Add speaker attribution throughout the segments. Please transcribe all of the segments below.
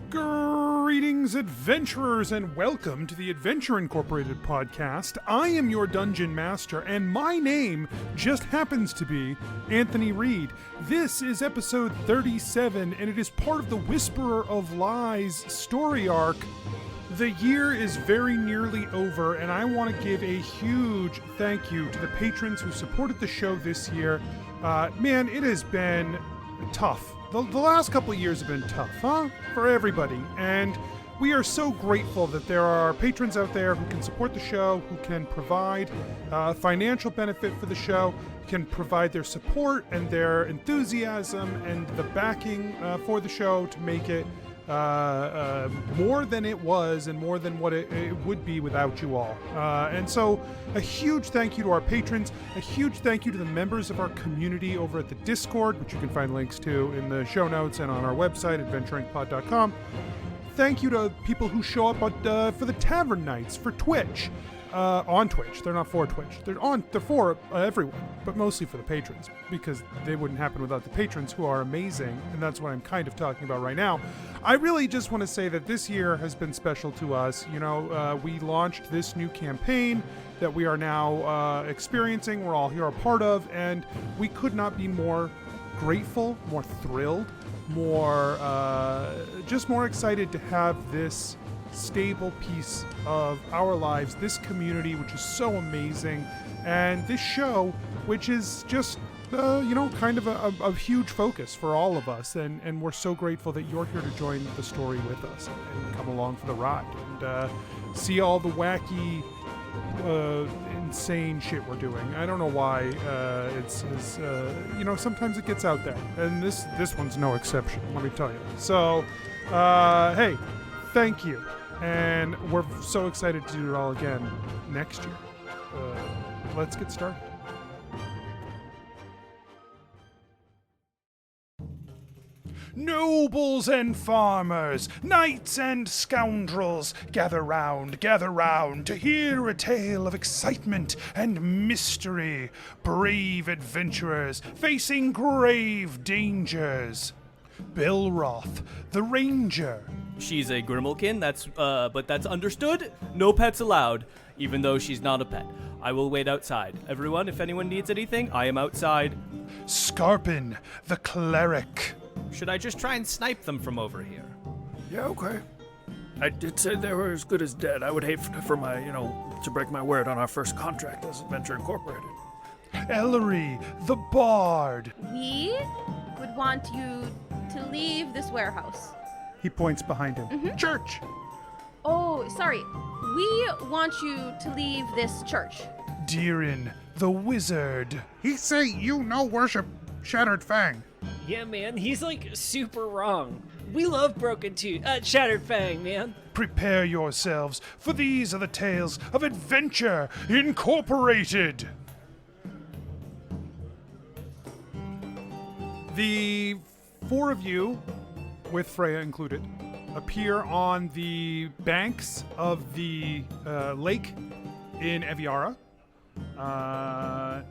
Speaker 1: Greetings, adventurers, and welcome to the Adventure Incorporated podcast. I am your dungeon master, and my name just happens to be Anthony Reed. This is episode 37, and it is part of the Whisperer of Lies story arc. The year is very nearly over, and I want to give a huge thank you to the patrons who supported the show this year. Man, it has been tough. The last couple of years have been tough, huh? For everybody. And we are so grateful that there are patrons out there who can support the show, who can provide financial benefit for the show, can provide their support and their enthusiasm and the backing for the show to make it more than it was and more than what it would be without you all. And so a huge thank you to our patrons, a huge thank you to the members of our community over at the Discord, which you can find links to in the show notes and on our website, adventuringpod.com. Thank you to people who show up for the Tavern Nights for Twitch. On Twitch. They're not for Twitch. They're for everyone, but mostly for the patrons, because they wouldn't happen without the patrons, who are amazing, and that's what I'm kind of talking about right now. I really just want to say that this year has been special to us. You know, we launched this new campaign that we are now experiencing, we're all here a part of, and we could not be more grateful, more thrilled, just more excited to have this stable piece of our lives, this community, which is so amazing, and this show, which is just, kind of a huge focus for all of us, and we're so grateful that you're here to join the story with us and come along for the ride and see all the wacky, insane shit we're doing. I don't know why. Sometimes it gets out there, and this one's no exception, let me tell you. So, hey, thank you. And we're so excited to do it all again next year. Let's get started. Nobles and farmers, knights and scoundrels, gather round to hear a tale of excitement and mystery. Brave adventurers facing grave dangers. Belroth, the ranger.
Speaker 2: She's a Grimalkin, but that's understood. No pets allowed, even though she's not a pet. I will wait outside. Everyone, if anyone needs anything, I am outside.
Speaker 1: Skarpin, the cleric.
Speaker 2: Should I just try and snipe them from over here?
Speaker 3: Yeah, okay. I did say they were as good as dead. I would hate for my, to break my word on our first contract as Adventure Incorporated.
Speaker 1: Ellery, the bard.
Speaker 4: We would want you to leave this warehouse.
Speaker 1: He points behind him.
Speaker 4: Mm-hmm.
Speaker 1: Church!
Speaker 4: Oh, sorry. We want you to leave this church.
Speaker 1: Deeran, the wizard. He say you no worship Shattered Fang.
Speaker 5: Yeah, man, he's super wrong. We love Shattered Fang, man.
Speaker 1: Prepare yourselves, for these are the tales of Adventure Incorporated. The four of you, with Freya included, appear on the banks of the lake in Eviara.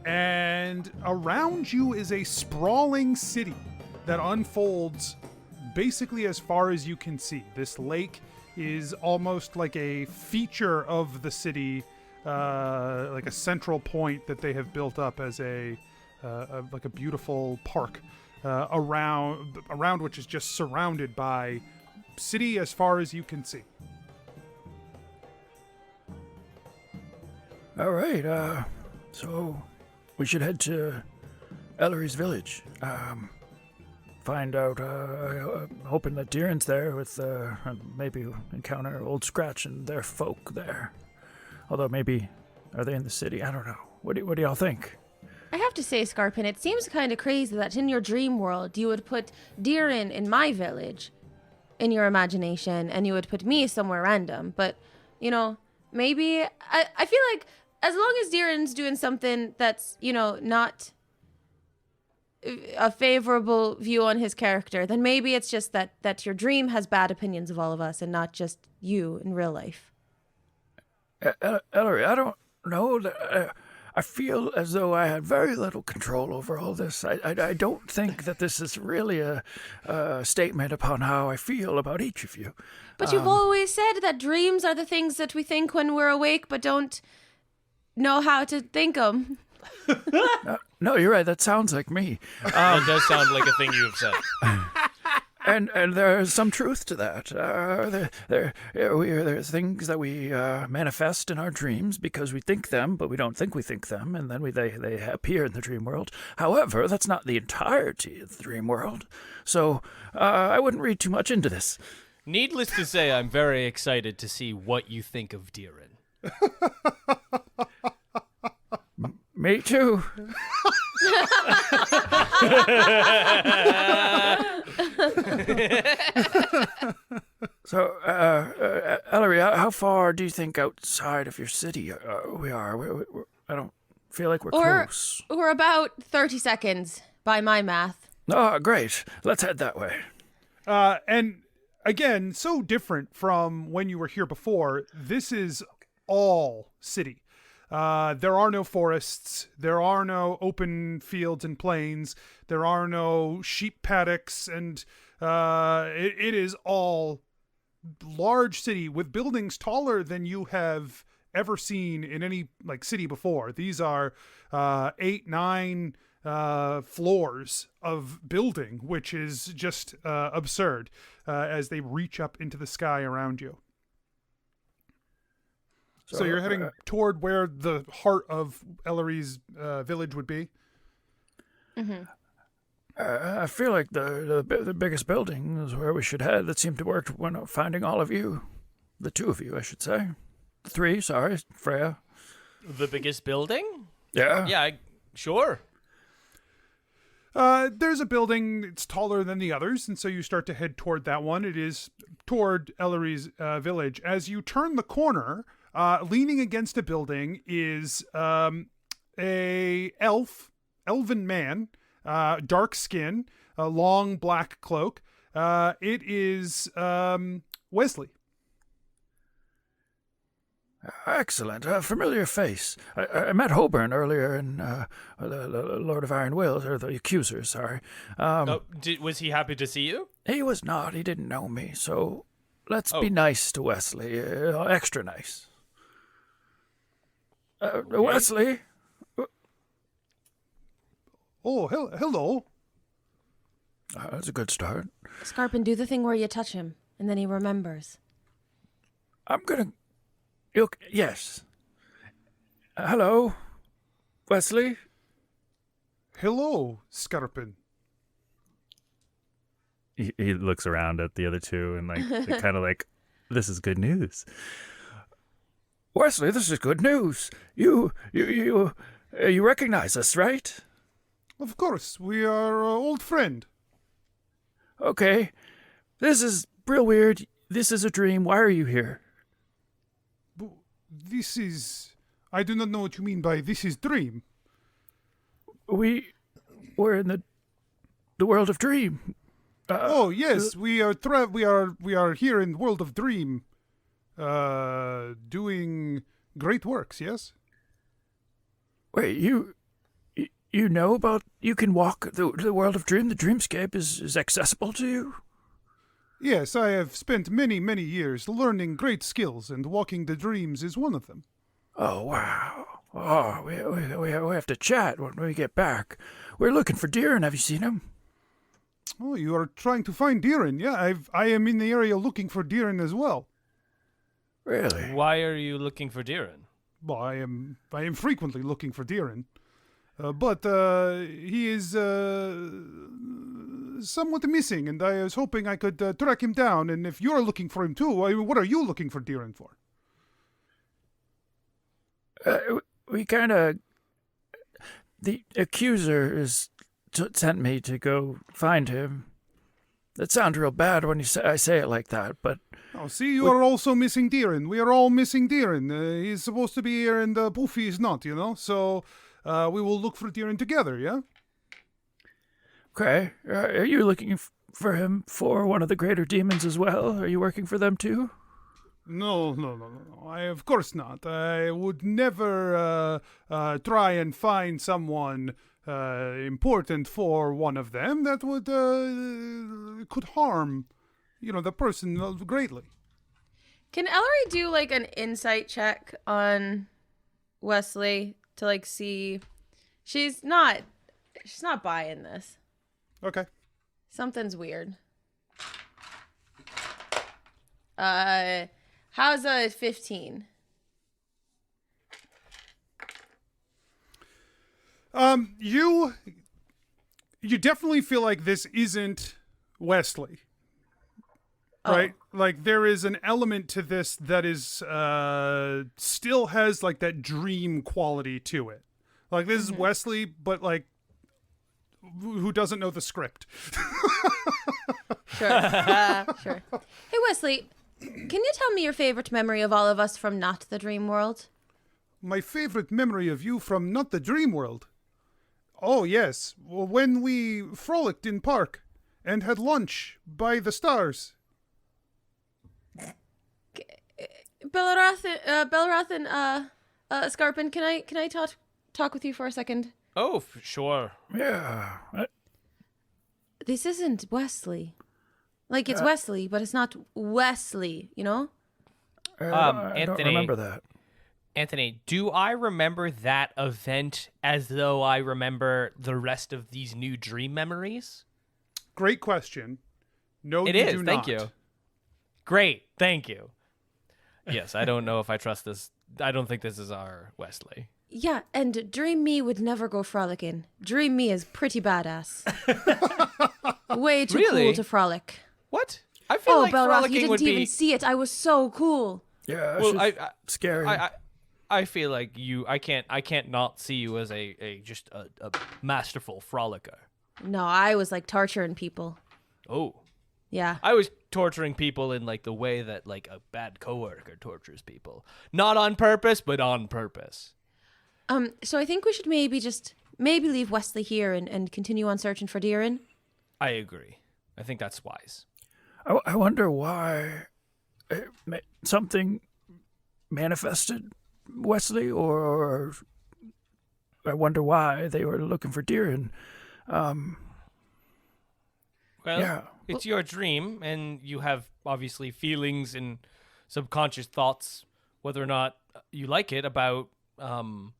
Speaker 1: And around you is a sprawling city that unfolds basically as far as you can see. This lake is almost like a feature of the city, like a central point that they have built up as like a beautiful park. Around which is just surrounded by city as far as you can see.
Speaker 3: All right, so we should head to Ellori's village. Find out, hoping that Deeran's there with, maybe encounter Old Scratch and their folk there. Although maybe, are they in the city? I don't know. What do y'all think?
Speaker 4: I have to say, Skarpin, it seems kind of crazy that in your dream world you would put Deeran in my village in your imagination and you would put me somewhere random. But, maybe, I feel like as long as Deeran's doing something that's, not a favorable view on his character, then maybe it's just that your dream has bad opinions of all of us and not just you in real life.
Speaker 3: Ellery, I don't know. I feel as though I had very little control over all this. I don't think that this is really a statement upon how I feel about each of you.
Speaker 4: But you've always said that dreams are the things that we think when we're awake, but don't know how to think them.
Speaker 3: No, you're right. That sounds like me.
Speaker 6: That does sound like a thing you have said.
Speaker 3: And there's some truth to that. There's things that we manifest in our dreams because we think them, but we don't think we think them, and then they appear in the dream world. However, that's not the entirety of the dream world, so I wouldn't read too much into this.
Speaker 6: Needless to say, I'm very excited to see what you think of Deeran.
Speaker 3: Me too. So, Ellery, how far do you think outside of your city we are? I don't feel like we're close.
Speaker 4: We're about 30 seconds by my math.
Speaker 3: Oh, great. Let's head that way.
Speaker 1: And again, so different from when you were here before. This is all city. There are no forests. There are no open fields and plains. There are no sheep paddocks, and it is all large city with buildings taller than you have ever seen in any city before. These are 8, 9 floors of building, which is just absurd as they reach up into the sky around you. So you're heading toward where the heart of Ellori's village would be?
Speaker 4: Mm-hmm.
Speaker 3: I feel like the biggest building is where we should head. That seemed to work when finding all of you. The two of you, I should say. The three, sorry, Freya.
Speaker 6: The biggest building?
Speaker 3: Yeah?
Speaker 6: Yeah, sure.
Speaker 1: There's a building, it's taller than the others, and so you start to head toward that one. It is toward Ellori's village. As you turn the corner, leaning against a building is a elven man, dark skin, a long black cloak. It is Wesley.
Speaker 3: Excellent. A familiar face. I met Holborn earlier in the Lord of Iron Wills, or the Accuser, sorry.
Speaker 6: Was he happy to see you?
Speaker 3: He was not. He didn't know me, so let's be nice to Wesley. Extra nice. Okay. Wesley?
Speaker 1: Oh, hello.
Speaker 3: That's a good start.
Speaker 4: Skarpin, do the thing where you touch him, and then he remembers.
Speaker 3: I'm gonna... Yes. Hello, Wesley?
Speaker 1: Hello, Skarpin.
Speaker 7: He looks around at the other two and kind of this is good news.
Speaker 3: Wesley, this is good news. You recognize us, right?
Speaker 1: Of course, we are old friend.
Speaker 3: Okay. This is real weird. This is a dream. Why are you here?
Speaker 1: This is... I do not know what you mean by this is dream.
Speaker 3: We're in the world of dream.
Speaker 1: Oh yes, we are here in World of Dream, doing great works. Yes.
Speaker 3: Wait, you know about? You can walk the world of dream. The dreamscape is accessible to you.
Speaker 1: Yes, I have spent many years learning great skills, and walking the dreams is one of them.
Speaker 3: Oh wow! Oh, we have to chat when we get back. We're looking for Deeran. Have you seen him?
Speaker 1: Oh, you are trying to find Deeran. Yeah, I am in the area looking for Deeran as well.
Speaker 3: Really?
Speaker 6: Why are you looking for Deeran?
Speaker 1: Well, I am frequently looking for Deeran, but he is somewhat missing, and I was hoping I could track him down. And if you're looking for him too, what are you looking for Deeran for?
Speaker 3: We kind of... The Accuser sent me to go find him. That sounds real bad when I say it like that, but...
Speaker 1: Oh, see, you are also missing Deeran. We are all missing Deeran. He's supposed to be here, and Poofy is not, so we will look for Deeran together, yeah?
Speaker 3: Okay. Are you looking for him for one of the greater demons as well? Are you working for them too?
Speaker 1: No. Of course not. I would never try and find someone important for one of them that would could harm, the person greatly.
Speaker 4: Can Ellery do like an insight check on Wesley to like see? She's not buying this.
Speaker 1: Okay.
Speaker 4: Something's weird. How's a 15?
Speaker 1: You definitely feel like this isn't Wesley. Right? Like there is an element to this that is still has like that dream quality to it. Like this is Wesley, but like who doesn't know the script.
Speaker 4: Sure. Sure. Hey Wesley, can you tell me your favorite memory of all of us from Not the Dream World?
Speaker 1: My favorite memory of you from Not the Dream World. Oh yes, when we frolicked in park and had lunch by the stars.
Speaker 4: Belroth and Skarpin, can I talk with you for a second?
Speaker 6: Oh, sure.
Speaker 3: Yeah.
Speaker 4: This isn't Wesley. Like it's Wesley, but it's not Wesley, you know?
Speaker 3: I
Speaker 6: Anthony,
Speaker 3: don't remember that.
Speaker 6: Anthony, do I remember that event as though I remember the rest of these new dream memories?
Speaker 1: Great question. No,
Speaker 6: It
Speaker 1: you
Speaker 6: is.
Speaker 1: do
Speaker 6: Thank
Speaker 1: not.
Speaker 6: you. Great. Thank you. Yes, I don't know if I trust this. I don't think this is our Wesley.
Speaker 4: Yeah, and Dream Me would never go frolicking. Dream Me is pretty badass. Way too
Speaker 6: Really?
Speaker 4: cool to frolic.
Speaker 6: What? I feel
Speaker 4: Oh,
Speaker 6: like
Speaker 4: Belroth,
Speaker 6: frolicking
Speaker 4: you
Speaker 6: would
Speaker 4: didn't even
Speaker 6: be.
Speaker 4: see it. I was so cool.
Speaker 3: Yeah,
Speaker 6: Well,
Speaker 3: she's scary.
Speaker 6: I feel like you. I can't not see you as a masterful frolicker.
Speaker 4: No, I was like torturing people.
Speaker 6: Oh.
Speaker 4: Yeah.
Speaker 6: I was torturing people in like the way that like a bad coworker tortures people. Not on purpose, but on purpose.
Speaker 4: So I think we should maybe leave Wesley here and continue on searching for Deeran.
Speaker 6: I agree. I think that's wise.
Speaker 3: I wonder why something manifested Wesley, or I wonder why they were looking for Deeran.
Speaker 6: Well,
Speaker 3: Yeah.
Speaker 6: it's your dream, and you have obviously feelings and subconscious thoughts, whether or not you like it about, about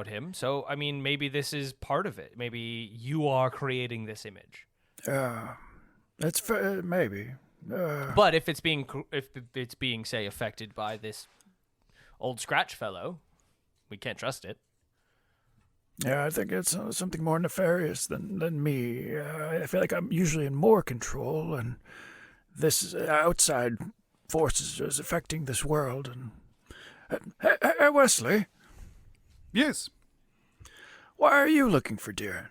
Speaker 6: him. So, I mean, maybe this is part of it. Maybe you are creating this image.
Speaker 3: That's maybe.
Speaker 6: But if it's being, say, affected by this old scratch fellow, we can't trust it.
Speaker 3: Yeah, I think it's something more nefarious than me. I feel like I'm usually in more control, and this outside forces is affecting this world. And hey, Wesley,
Speaker 1: Yes.
Speaker 3: why are you looking for Deeran?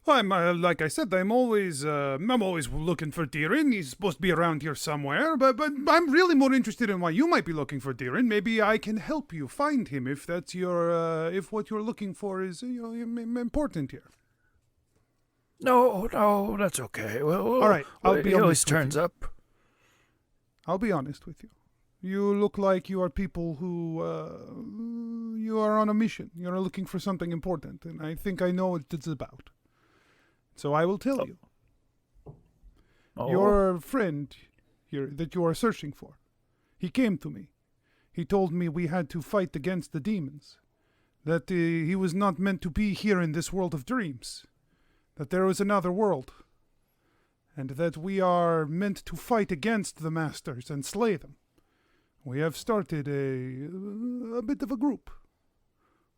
Speaker 1: I'm like I said, I'm always looking for Deeran. He's supposed to be around here somewhere, but I'm really more interested in why you might be looking for Deeran. Maybe I can help you find him if that's your if what you're looking for is important here.
Speaker 3: No, that's okay. Well,
Speaker 1: All right, I'll be
Speaker 3: he always
Speaker 1: honest with
Speaker 3: turns
Speaker 1: you.
Speaker 3: up.
Speaker 1: I'll be honest with you. You look like you are people who you are on a mission. You're looking for something important, and I think I know what it's about. So I will tell you.
Speaker 3: Oh.
Speaker 1: Your friend here that you are searching for, he came to me. He told me we had to fight against the demons, that he was not meant to be here in this world of dreams, that there was another world, and that we are meant to fight against the masters and slay them. We have started a bit of a group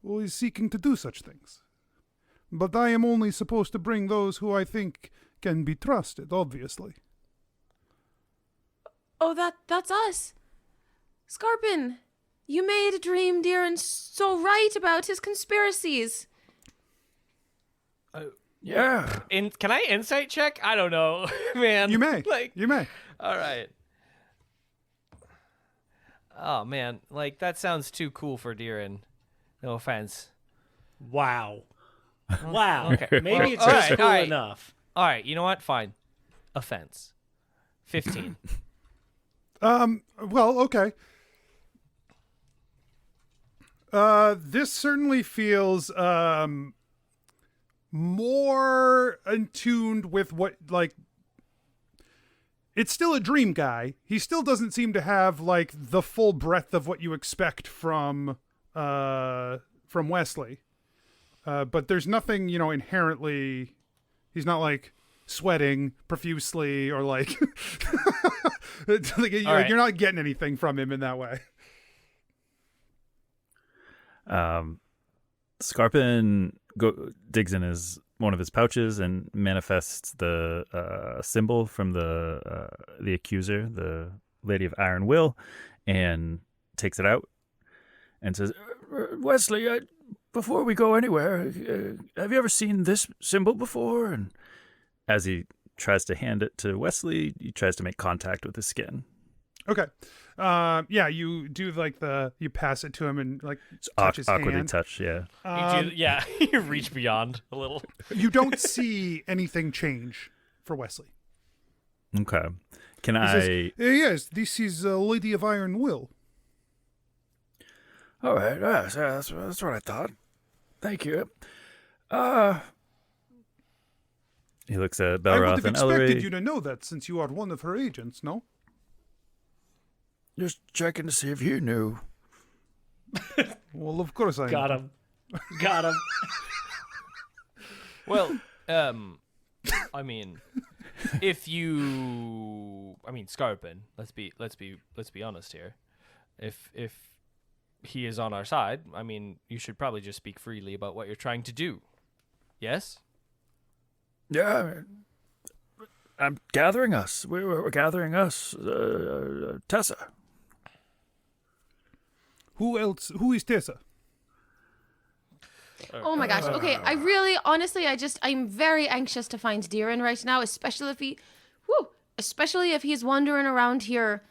Speaker 1: who is seeking to do such things. But I am only supposed to bring those who I think can be trusted, obviously.
Speaker 4: Oh, that's us. Skarpin, you made Dream Deeran so right about his conspiracies.
Speaker 3: Yeah.
Speaker 6: Can I insight check? I don't know, man.
Speaker 1: You may.
Speaker 6: Like,
Speaker 1: You may.
Speaker 6: all right. Oh man, like that sounds too cool for Deeran. No offense.
Speaker 5: Wow. Wow.
Speaker 6: Okay.
Speaker 5: Maybe it's
Speaker 6: All
Speaker 5: just
Speaker 6: right,
Speaker 5: cool
Speaker 6: all right.
Speaker 5: enough.
Speaker 6: All right, you know what? Fine. Offense. 15.
Speaker 1: Well, okay. This certainly feels more attuned with what, like, it's still a dream guy. He still doesn't seem to have like the full breadth of what you expect from Wesley. But there's nothing, inherently, he's not like sweating profusely or like,
Speaker 6: right.
Speaker 1: You're not getting anything from him in that way.
Speaker 7: Skarpin digs in one of his pouches and manifests the symbol from the accuser, the Lady of Iron Will, and takes it out and says,
Speaker 3: Wesley, before we go anywhere, have you ever seen this symbol before? And
Speaker 7: as he tries to hand it to Wesley, he tries to make contact with his skin.
Speaker 1: Okay. Yeah, you do like you pass it to him and like touch his
Speaker 7: Awkwardly
Speaker 1: hand.
Speaker 7: touch, yeah.
Speaker 6: You reach beyond a little.
Speaker 1: You don't see anything change for Wesley.
Speaker 7: Okay. Can
Speaker 1: He
Speaker 7: I...
Speaker 1: says, yes, this is Lady of Iron Will.
Speaker 3: all right, that's what I thought. Thank you.
Speaker 7: He looks at
Speaker 1: I would
Speaker 7: Belroth
Speaker 1: have
Speaker 7: and
Speaker 1: expected
Speaker 7: Ellery.
Speaker 1: you to know that since you are one of her agents, no?
Speaker 3: Just checking to see if you knew.
Speaker 1: Well, of course I
Speaker 5: Got
Speaker 1: know.
Speaker 5: him. Got him.
Speaker 6: Well, I mean, Skarpin. Let's be honest here. If he is on our side, I mean, you should probably just speak freely about what you're trying to do. Yes?
Speaker 3: Yeah, I'm gathering us. We're gathering us. Tessa.
Speaker 1: Who else? Who is Tessa?
Speaker 4: Oh my gosh. Okay, I really, honestly, I'm very anxious to find Deeran right now, especially if he's wandering around here,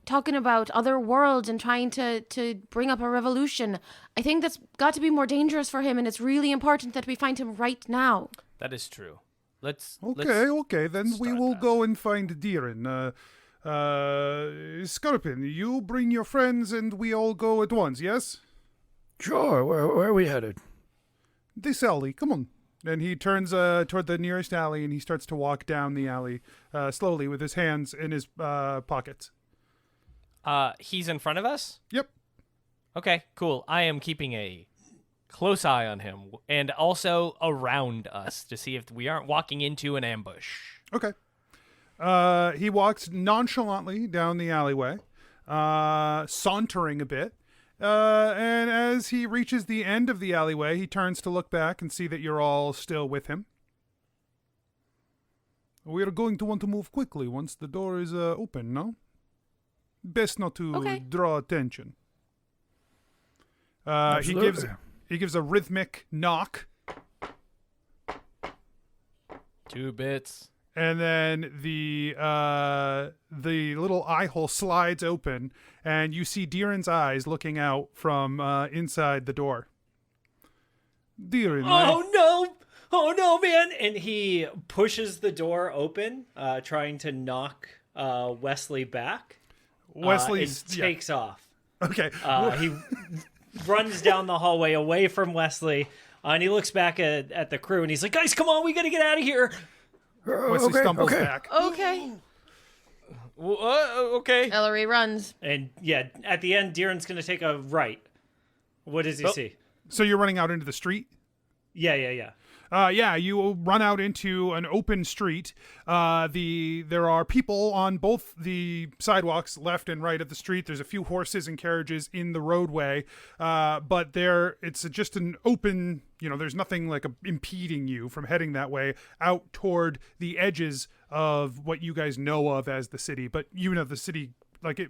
Speaker 4: talking about other worlds and trying to bring up a revolution. I think that's got to be more dangerous for him, and it's really important that we find him right now.
Speaker 6: That is true.
Speaker 1: Okay, then we
Speaker 6: start
Speaker 1: will
Speaker 6: that.
Speaker 1: go and find Deeran. Skarpin, you bring your friends and we all go at once, yes?
Speaker 3: Sure, where are we headed?
Speaker 1: This alley, come on. And he turns toward the nearest alley and he starts to walk down the alley slowly with his hands in his pockets.
Speaker 6: He's in front of us?
Speaker 1: Yep.
Speaker 6: Okay, cool. I am keeping a close eye on him and also around us to see if we aren't walking into an ambush.
Speaker 1: Okay. He walks nonchalantly down the alleyway, sauntering a bit. And as he reaches the end of the alleyway, he turns to look back and see that you're all still with him. We are going to want to move quickly once the door is open, no? Best not to draw attention. He gives a rhythmic knock.
Speaker 6: 2 bits.
Speaker 1: And then the little eye hole slides open, and you see Deeran's eyes looking out from inside the door. Deeran,
Speaker 5: Oh no, man! And he pushes the door open, trying to knock Wesley back.
Speaker 1: Wesley
Speaker 5: takes off.
Speaker 1: Okay.
Speaker 5: He runs down the hallway away from Wesley, and he looks back at the crew, and he's like, "Guys, come on, we gotta get out of here."
Speaker 1: Wesley stumbles back.
Speaker 4: Okay.
Speaker 6: Okay.
Speaker 4: Ellery runs.
Speaker 5: And yeah, at the end, Deeran's gonna take a right. What does he see?
Speaker 1: So you're running out into the street?
Speaker 5: Yeah.
Speaker 1: Yeah, you run out into an open street. There are people on both the sidewalks, left and right of the street. There's a few horses and carriages in the roadway, but it's just an open. There's nothing like impeding you from heading that way out toward the edges of what you guys know of as the city. But the city,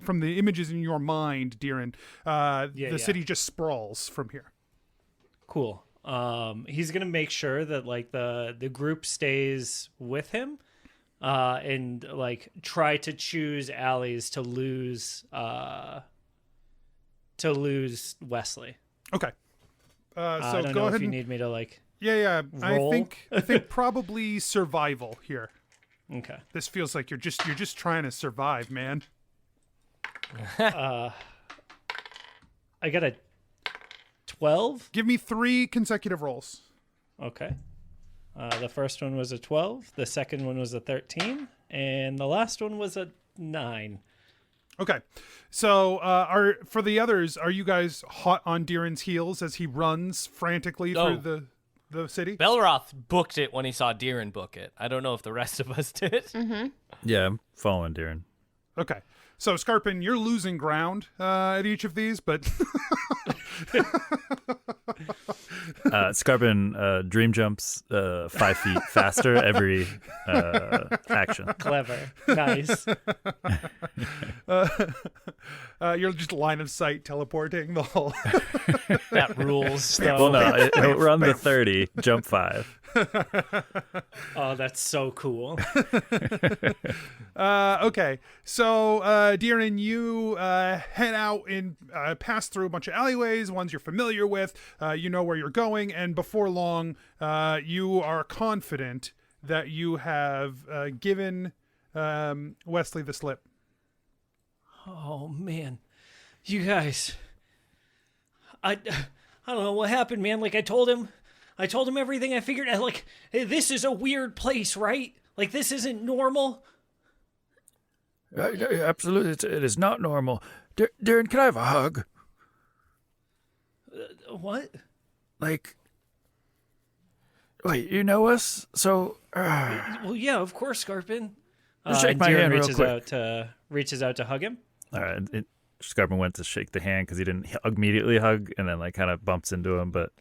Speaker 1: from the images in your mind, Deeran, the city just sprawls from here.
Speaker 5: Cool. He's gonna make sure that the group stays with him, and try to choose alleys to lose Wesley.
Speaker 1: Okay. So
Speaker 5: I don't
Speaker 1: go
Speaker 5: know
Speaker 1: ahead
Speaker 5: if you
Speaker 1: and
Speaker 5: need me to
Speaker 1: yeah.
Speaker 5: roll?
Speaker 1: I think probably survival here.
Speaker 5: Okay.
Speaker 1: This feels like you're just trying to survive, man.
Speaker 5: I got a 12.
Speaker 1: Give me 3 consecutive rolls.
Speaker 5: Okay. The first one was a 12. The second one was a 13. And the last one was a 9.
Speaker 1: Okay. So, for the others, are you guys hot on Deeran's heels as he runs frantically through the city?
Speaker 6: Belroth booked it when he saw Deeran book it. I don't know if the rest of us did.
Speaker 7: Yeah, I'm following Deeran.
Speaker 1: Okay. So, Skarpin, you're losing ground at each of these, but
Speaker 7: Skarpin dream jumps 5 feet faster every action.
Speaker 5: Clever. Nice.
Speaker 1: you're just line of sight teleporting the whole.
Speaker 6: That rules.
Speaker 7: Well, no, we're on the 30, jump 5.
Speaker 5: Oh, that's so cool.
Speaker 1: Okay, so Deeran, you head out and pass through a bunch of alleyways, ones you're familiar with. You know where you're going, and before long, you are confident that you have given Wesley the slip.
Speaker 5: Oh, man. You guys. I don't know what happened, man. Like, I told him everything. I figured out, like, hey, this is a weird place, right? Like, this isn't normal.
Speaker 3: Absolutely, it is not normal. Deeran, can I have a hug?
Speaker 5: What?
Speaker 3: Like, wait, you know us? So,
Speaker 5: Well, yeah, of course, Skarpin.
Speaker 3: Just shake
Speaker 5: and
Speaker 3: my
Speaker 5: Deeran
Speaker 3: hand real
Speaker 5: reaches out to hug him.
Speaker 7: All right, Skarpin went to shake the hand because he didn't immediately hug, and then like kind of bumps into him, but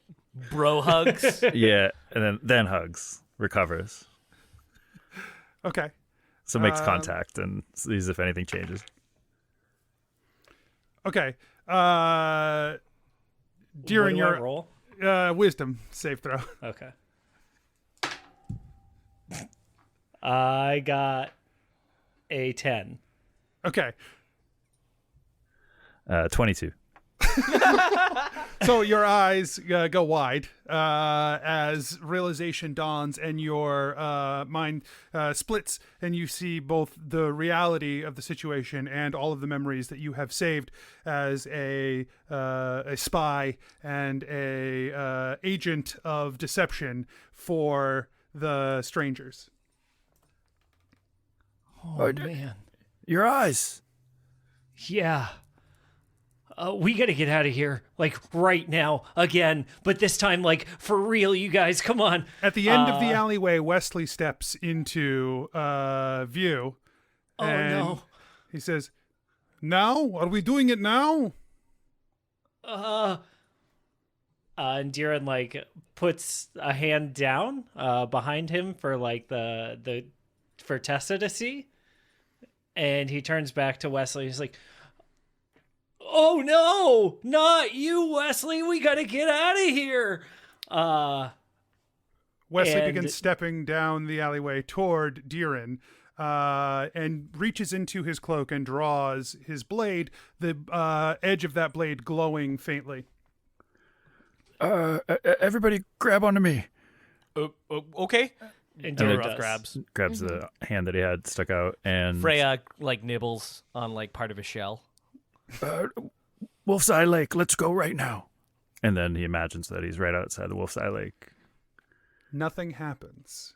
Speaker 6: Bro hugs.
Speaker 7: yeah, and then hugs, recovers,
Speaker 1: Okay.
Speaker 7: so makes contact and sees if anything changes.
Speaker 1: Okay.
Speaker 5: What
Speaker 1: Deeran,
Speaker 5: do I
Speaker 1: your
Speaker 5: roll?
Speaker 1: wisdom save throw.
Speaker 5: Okay. I got a 10.
Speaker 1: Okay.
Speaker 7: 22.
Speaker 1: So your eyes go wide as realization dawns and your mind splits, and you see both the reality of the situation and all of the memories that you have saved as a spy and a agent of deception for the strangers.
Speaker 5: Oh, man.
Speaker 3: your eyes.
Speaker 5: Yeah. We gotta get out of here, like, right now, again. But this time, like, for real, you guys, come on.
Speaker 1: At the end of the alleyway, Wesley steps into view.
Speaker 5: Oh,
Speaker 1: and
Speaker 5: no.
Speaker 1: He says, "Now? Are we doing it now?"
Speaker 5: And Deeran, like, puts a hand down behind him for, like, for Tessa to see. And he turns back to Wesley. He's like, "Oh no, not you, Wesley. We gotta get out of here."
Speaker 1: Wesley
Speaker 5: And-
Speaker 1: begins stepping down the alleyway toward Deeran and reaches into his cloak and draws his blade, the edge of that blade glowing faintly.
Speaker 3: Everybody grab onto me.
Speaker 6: Okay.
Speaker 5: And
Speaker 7: And
Speaker 5: Deeran
Speaker 7: it
Speaker 5: does.
Speaker 7: grabs the hand that he had stuck out, and
Speaker 6: Freya like nibbles on like part of his shell.
Speaker 3: Wolf's Eye Lake, let's go right now.
Speaker 7: and then he imagines that he's right outside the Wolf's Eye Lake.
Speaker 1: Nothing happens.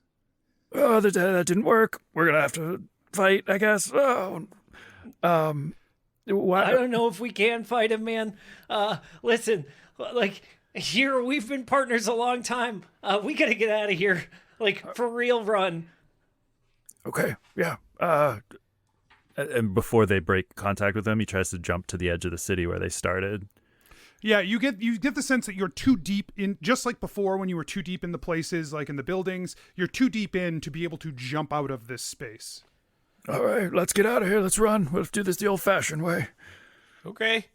Speaker 3: Oh, that didn't work. We're gonna have to fight, I guess. Oh, why?
Speaker 5: I don't know if we can fight him, man. Listen, like, here, we've been partners a long time. We gotta get out of here. Like, for real, run.
Speaker 3: Okay, yeah.
Speaker 7: And before they break contact with him, he tries to jump to the edge of the city where they started.
Speaker 1: Yeah, you get the sense that you're too deep in, just like before when you were too deep in the places, like in the buildings. You're too deep in to be able to jump out of this space.
Speaker 3: All right, let's get out of here. Let's run. Let's do this the old-fashioned way.
Speaker 6: Okay.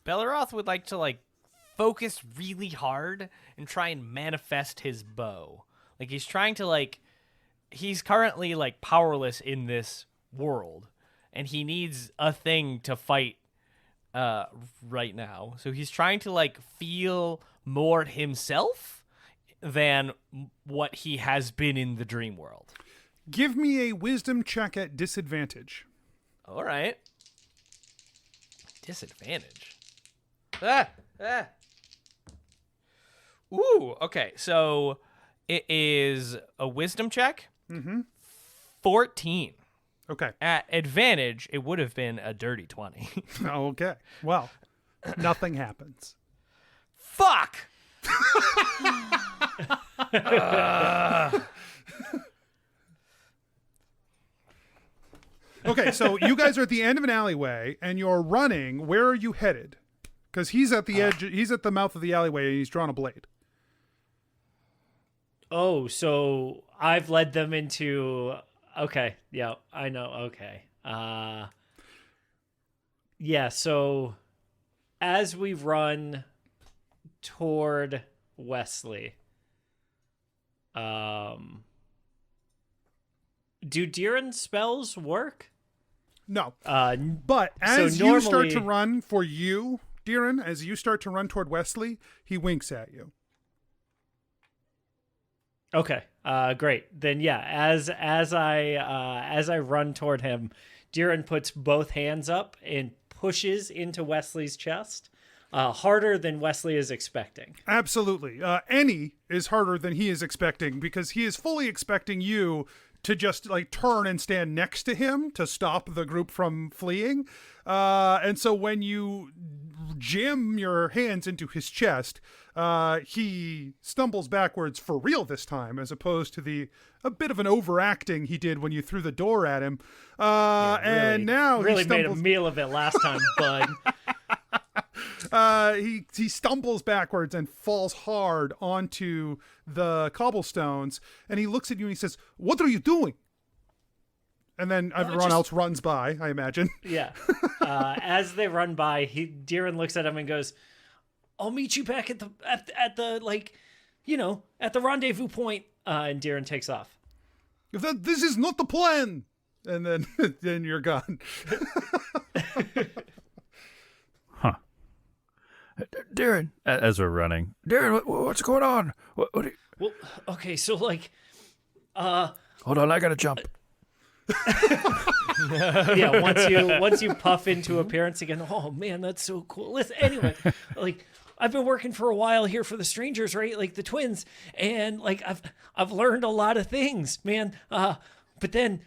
Speaker 6: Belroth would like to like focus really hard and try and manifest his bow. Like he's trying to like he's currently like powerless in this world and he needs a thing to fight right now. So he's trying to like feel more himself than what he has been in the dream world.
Speaker 1: Give me a wisdom check at disadvantage.
Speaker 6: All right. Disadvantage. Ooh, okay. So it is a wisdom check. 14.
Speaker 1: Okay.
Speaker 6: At advantage, it would have been a dirty 20.
Speaker 1: Okay. Well, nothing happens.
Speaker 6: Fuck!
Speaker 1: Okay, so you guys are at the end of an alleyway, and you're running. Where are you headed? Because he's at the edge. He's at the mouth of the alleyway, and he's drawn a blade.
Speaker 5: Oh, so I've led them into. Okay, yeah, I know. Okay, yeah. So as we run toward Wesley, do Deeran spells work?
Speaker 1: No.
Speaker 5: But
Speaker 1: as you start to run for you, Deeran, as you start to run toward Wesley, he winks at you.
Speaker 5: Okay. Great. Then yeah, as I run toward him, Deeran puts both hands up and pushes into Wesley's chest, harder than Wesley is expecting.
Speaker 1: Absolutely. Any is harder than he is expecting because he is fully expecting you to just like turn and stand next to him to stop the group from fleeing. And so when you jam your hands into his chest, he stumbles backwards for real this time, as opposed to a bit of an overacting he did when you threw the door at him. And now
Speaker 5: really
Speaker 1: he
Speaker 5: made a meal of it last time, bud.
Speaker 1: He stumbles backwards and falls hard onto the cobblestones, and he looks at you and he says, "What are you doing?" And then everyone else runs by, I imagine.
Speaker 5: Yeah. As they run by, Deeran looks at him and goes, "I'll meet you back at the rendezvous point." And Deeran takes off.
Speaker 1: This is not the plan. And then then you're gone.
Speaker 3: Deeran,
Speaker 7: As we're running.
Speaker 3: Deeran, what's going on? What
Speaker 5: Well, okay, so
Speaker 3: hold on, I gotta jump.
Speaker 5: yeah, once you puff into appearance again, oh man, that's so cool. Listen, anyway, like I've been working for a while here for the strangers, right? Like the twins, and like I've learned a lot of things, man. But then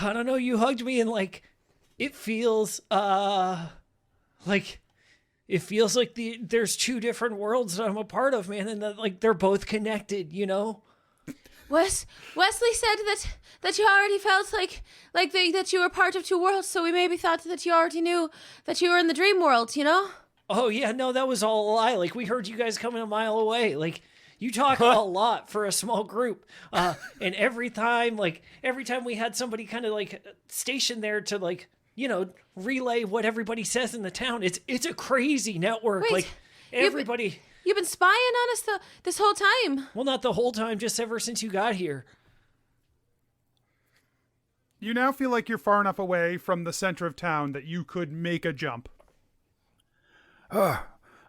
Speaker 5: I don't know, you hugged me and like it feels like there's two different worlds that I'm a part of, man, and that like they're both connected, you know?
Speaker 4: Wesley said that you already felt that you were part of two worlds, so we maybe thought that you already knew that you were in the dream world, you know?
Speaker 5: Oh yeah, no, that was all a lie. Like we heard you guys coming a mile away. Like you talk a lot for a small group. And every time we had somebody kind of like stationed there to like, you know, relay what everybody says in the town. It's a crazy network.
Speaker 4: Wait,
Speaker 5: like everybody.
Speaker 4: You've been spying on us this whole time.
Speaker 5: Well, not the whole time, just ever since you got here.
Speaker 1: You now feel like you're far enough away from the center of town that you could make a jump.
Speaker 3: I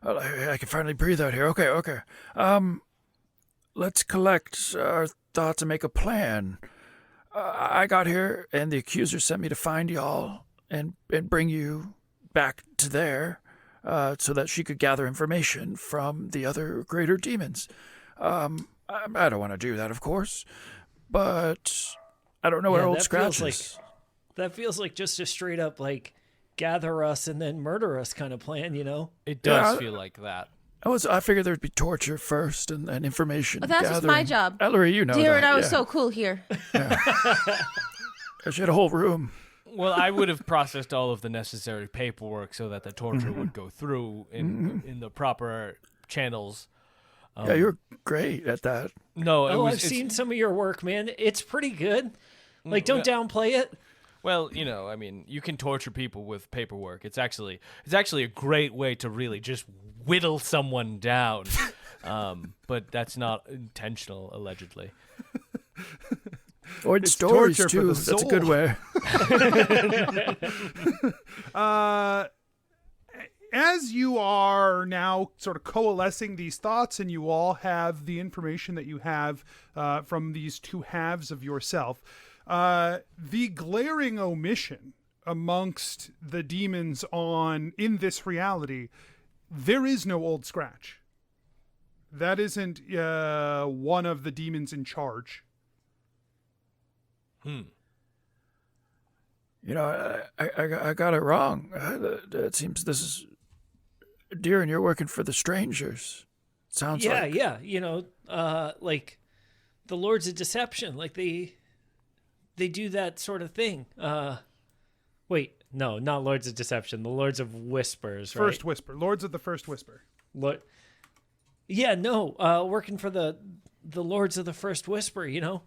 Speaker 3: can finally breathe out here. Okay. Let's collect our thoughts and make a plan. I got here, and the accuser sent me to find y'all and bring you back to there. So that she could gather information from the other greater demons. I don't want to do that, of course, but I don't know where old Scratch is.
Speaker 5: That feels like just a straight up like gather us and then murder us kind of plan, you know?
Speaker 6: It does feel like that.
Speaker 3: I figured there'd be torture first and information.
Speaker 4: Well, that's just my job.
Speaker 3: Ellery, you know
Speaker 4: Deeran,
Speaker 3: that.
Speaker 4: I was so cool here.
Speaker 3: Yeah. She had a whole room.
Speaker 6: Well, I would have processed all of the necessary paperwork so that the torture would go through in the proper channels.
Speaker 3: Yeah, you're great at that.
Speaker 6: No,
Speaker 5: I've seen some of your work, man. It's pretty good. Like, don't downplay it.
Speaker 6: Well, you know, I mean, you can torture people with paperwork. It's actually a great way to really just whittle someone down. But that's not intentional, allegedly.
Speaker 3: Or stories too. That's a good way.
Speaker 1: As you are now sort of coalescing these thoughts, and you all have the information that you have from these two halves of yourself, The glaring omission amongst the demons in this reality, there is no Old Scratch. That isn't one of the demons in charge.
Speaker 3: You know, I got it wrong. It seems this is... Deeran, you're working for the strangers. Sounds like...
Speaker 5: Yeah, you know, like the Lords of Deception, like they do that sort of thing. Wait, no, not Lords of Deception, the Lords of Whispers, right?
Speaker 1: First Whisper. Lords of the First Whisper.
Speaker 5: Yeah, no, working for the Lords of the First Whisper, you know?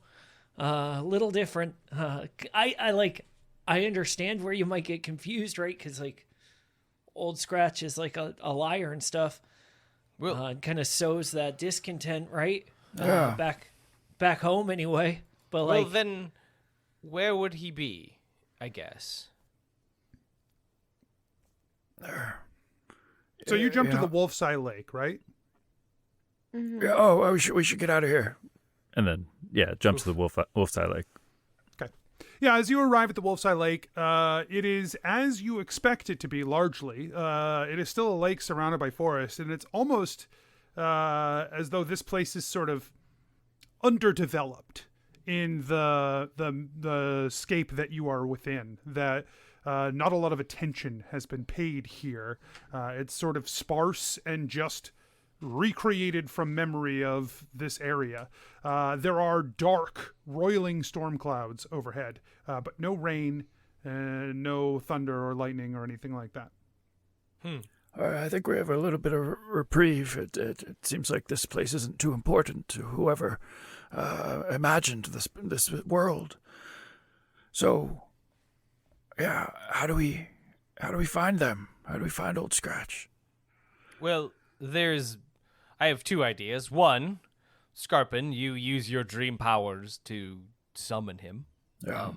Speaker 5: A little different. I understand where you might get confused, right? Because, like, Old Scratch is like a liar and stuff. Well, kind of sows that discontent, right?
Speaker 3: Yeah.
Speaker 5: Back home, anyway. But like,
Speaker 6: well, then, where would he be? I guess.
Speaker 1: So you jumped to the Wolf's Eye Lake, right?
Speaker 4: Mm-hmm.
Speaker 3: Yeah, oh, we should get out of here.
Speaker 7: And then, jumps to the Wolf's Eye Lake.
Speaker 1: Okay. Yeah, as you arrive at the Wolf's Eye Lake, it is as you expect it to be, largely. It is still a lake surrounded by forest, and it's almost as though this place is sort of underdeveloped in the scape that you are within, that not a lot of attention has been paid here. It's sort of sparse and just recreated from memory of this area. There are dark, roiling storm clouds overhead, but no rain, no thunder or lightning or anything like that.
Speaker 3: I think we have a little bit of reprieve. It seems like this place isn't too important to whoever imagined this world. So, yeah, how do we find them? How do we find Old Scratch?
Speaker 6: Well, I have two ideas. One, Skarpin, you use your dream powers to summon him.
Speaker 3: Yeah.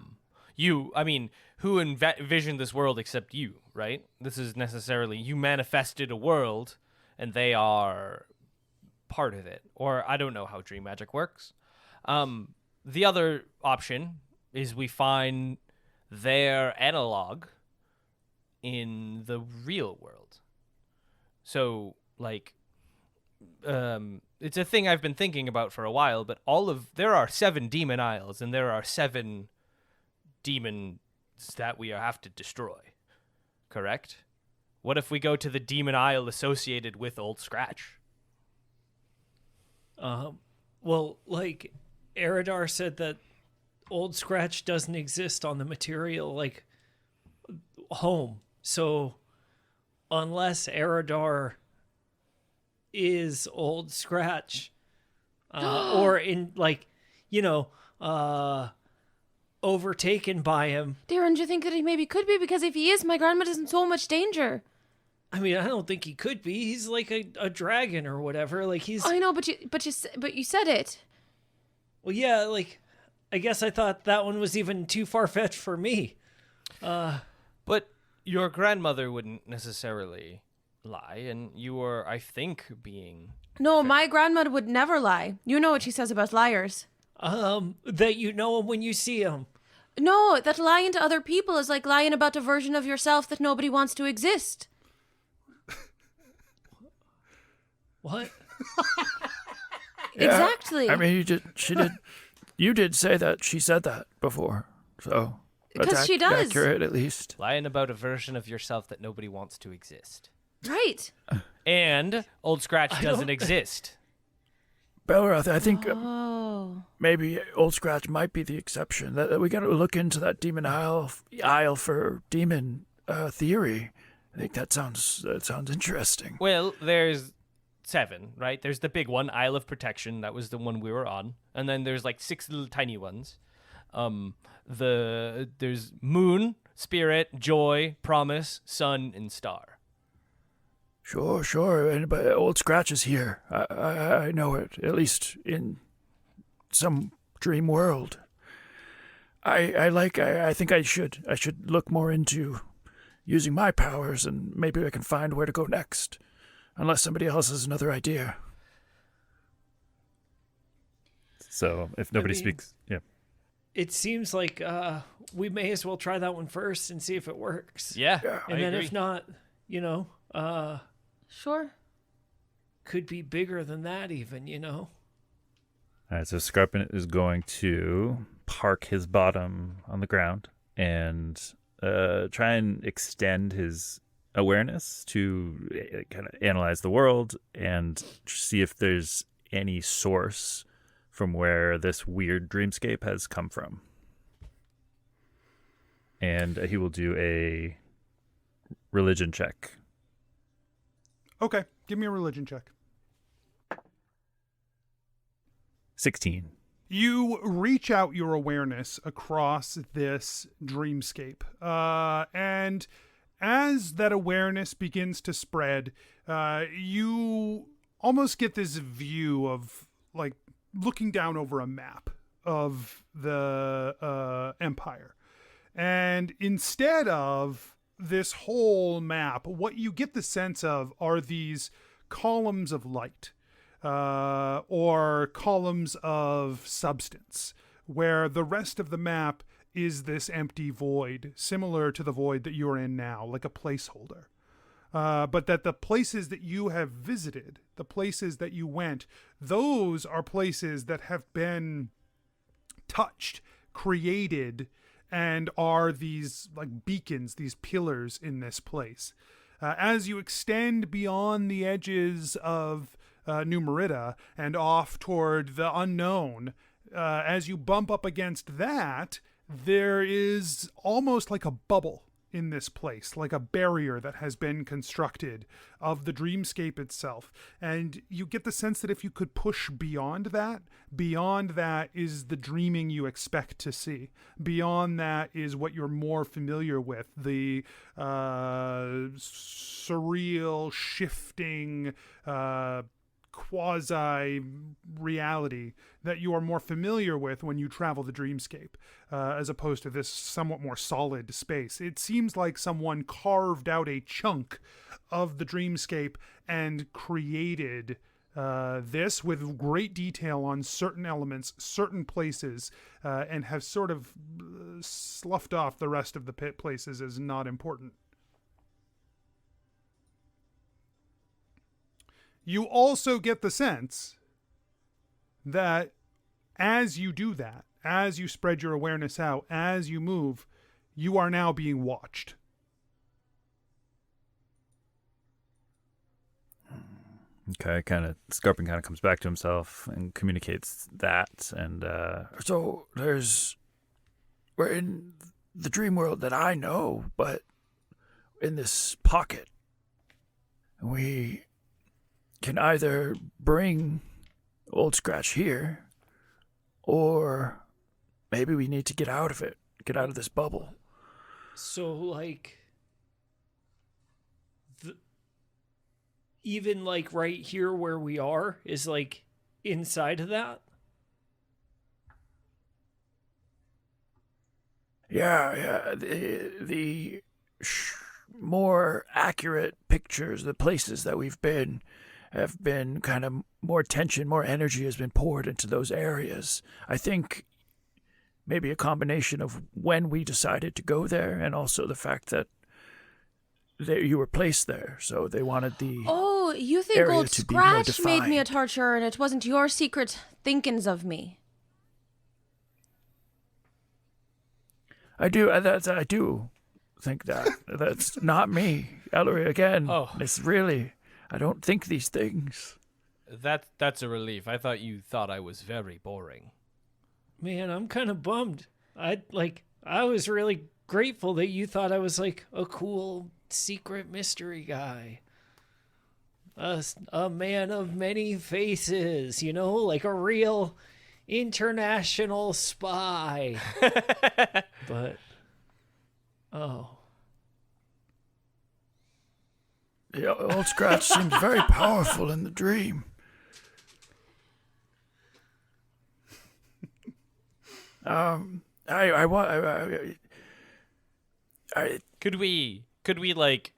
Speaker 6: Who envisioned this world except you, right? This is necessarily, you manifested a world, and they are part of it. Or I don't know how dream magic works. The other option is we find their analog in the real world. So, like, it's a thing I've been thinking about for a while, but there are 7 demon isles, and there are 7 demons that we have to destroy. Correct? What if we go to the demon isle associated with Old Scratch?
Speaker 5: well, like, Eridar said that Old Scratch doesn't exist on the material, like, home. So, unless Eridar is Old Scratch, or in, like, you know, overtaken by him.
Speaker 4: Deeran, do you think that he maybe could be? Because if he is, my grandmother's in so much danger.
Speaker 5: I mean, I don't think he could be. He's like a dragon or whatever. Like, he's...
Speaker 4: I know, but you said it.
Speaker 5: Well, yeah, like, I guess I thought that one was even too far-fetched for me.
Speaker 6: But your grandmother wouldn't necessarily lie, and you were, I think, being...
Speaker 4: No, my grandmother would never lie. You know what she says about liars.
Speaker 5: That you know him when you see him.
Speaker 4: No, that lying to other people is like lying about a version of yourself that nobody wants to exist.
Speaker 5: What?
Speaker 3: Yeah,
Speaker 4: Exactly.
Speaker 3: I mean, you did say that she said that before, so that's
Speaker 4: 'Cause she does.
Speaker 3: accurate at least.
Speaker 6: Lying about a version of yourself that nobody wants to exist.
Speaker 4: Right.
Speaker 6: And Old Scratch doesn't exist.
Speaker 3: Belroth, I think
Speaker 4: Oh.
Speaker 3: maybe Old Scratch might be the exception. That we got to look into that demon aisle for demon theory. I think that sounds interesting.
Speaker 6: Well, there's 7, right? There's the big one, Isle of Protection. That was the one we were on. And then there's like 6 little tiny ones. There's Moon, Spirit, Joy, Promise, Sun, and Star.
Speaker 3: Sure. But Old Scratch is here. I know it, at least in some dream world. I think I should look more into using my powers, and maybe I can find where to go next. Unless somebody else has another idea.
Speaker 7: So if nobody speaks, yeah.
Speaker 5: it seems like we may as well try that one first and see if it works.
Speaker 6: Yeah,
Speaker 5: And
Speaker 6: I
Speaker 5: then
Speaker 6: agree.
Speaker 5: if not,
Speaker 4: Sure.
Speaker 5: could be bigger than that even,
Speaker 7: All right, so Skarpin is going to park his bottom on the ground and try and extend his awareness to kind of analyze the world and see if there's any source from where this weird dreamscape has come from. And he will do a religion check.
Speaker 1: Okay, give me a religion check.
Speaker 7: 16.
Speaker 1: You reach out your awareness across this dreamscape. And as that awareness begins to spread, you almost get this view of like looking down over a map of the empire. And instead of this whole map, what you get the sense of are these columns of light. Or columns of substance, where the rest of the map is this empty void, similar to the void that you're in now, like a placeholder. But that the places that you have visited, the places that you went, those are places that have been touched, created, and are these like beacons, these pillars in this place. As you extend beyond the edges of New Merida and off toward the unknown, as you bump up against that, there is almost like a bubble in this place, like a barrier that has been constructed of the dreamscape itself. And you get the sense that if you could push beyond that is the dreaming you expect to see. Beyond that is what you're more familiar with, the surreal, shifting, quasi-reality that you are more familiar with when you travel the dreamscape, as opposed to this somewhat more solid space. It seems like someone carved out a chunk of the dreamscape and created this with great detail on certain elements, certain places, and have sort of sloughed off the rest of the places as not important. You also get the sense that as you do that, as you spread your awareness out, as you move, you are now being watched.
Speaker 7: Okay, Skarpin kind of comes back to himself and communicates that, and
Speaker 3: So we're in the dream world that I know, but in this pocket, we can either bring Old Scratch here, or maybe we need to get out of it, get out of this bubble.
Speaker 5: So, like, even, like, right here where we are is, like, inside of that?
Speaker 3: Yeah. The more accurate pictures, the places that we've been, have been kind of more tension, more energy has been poured into those areas. I think maybe a combination of when we decided to go there and also the fact that you were placed there, so they wanted the
Speaker 4: Oh, you think
Speaker 3: area
Speaker 4: Old
Speaker 3: to be more
Speaker 4: Scratch made me a
Speaker 3: defined.
Speaker 4: torturer and it wasn't your secret thinkings of me?
Speaker 3: I do think that. That's not me. Ellery, again,
Speaker 6: Oh.
Speaker 3: it's really, I don't think these things.
Speaker 6: That's a relief. I thought you thought I was very boring.
Speaker 5: Man, I'm kind of bummed. I was really grateful that you thought I was, like, a cool secret mystery guy. A man of many faces, like a real international spy. But,
Speaker 3: Yeah, Old Scratch seemed very powerful in the dream.
Speaker 6: Could we like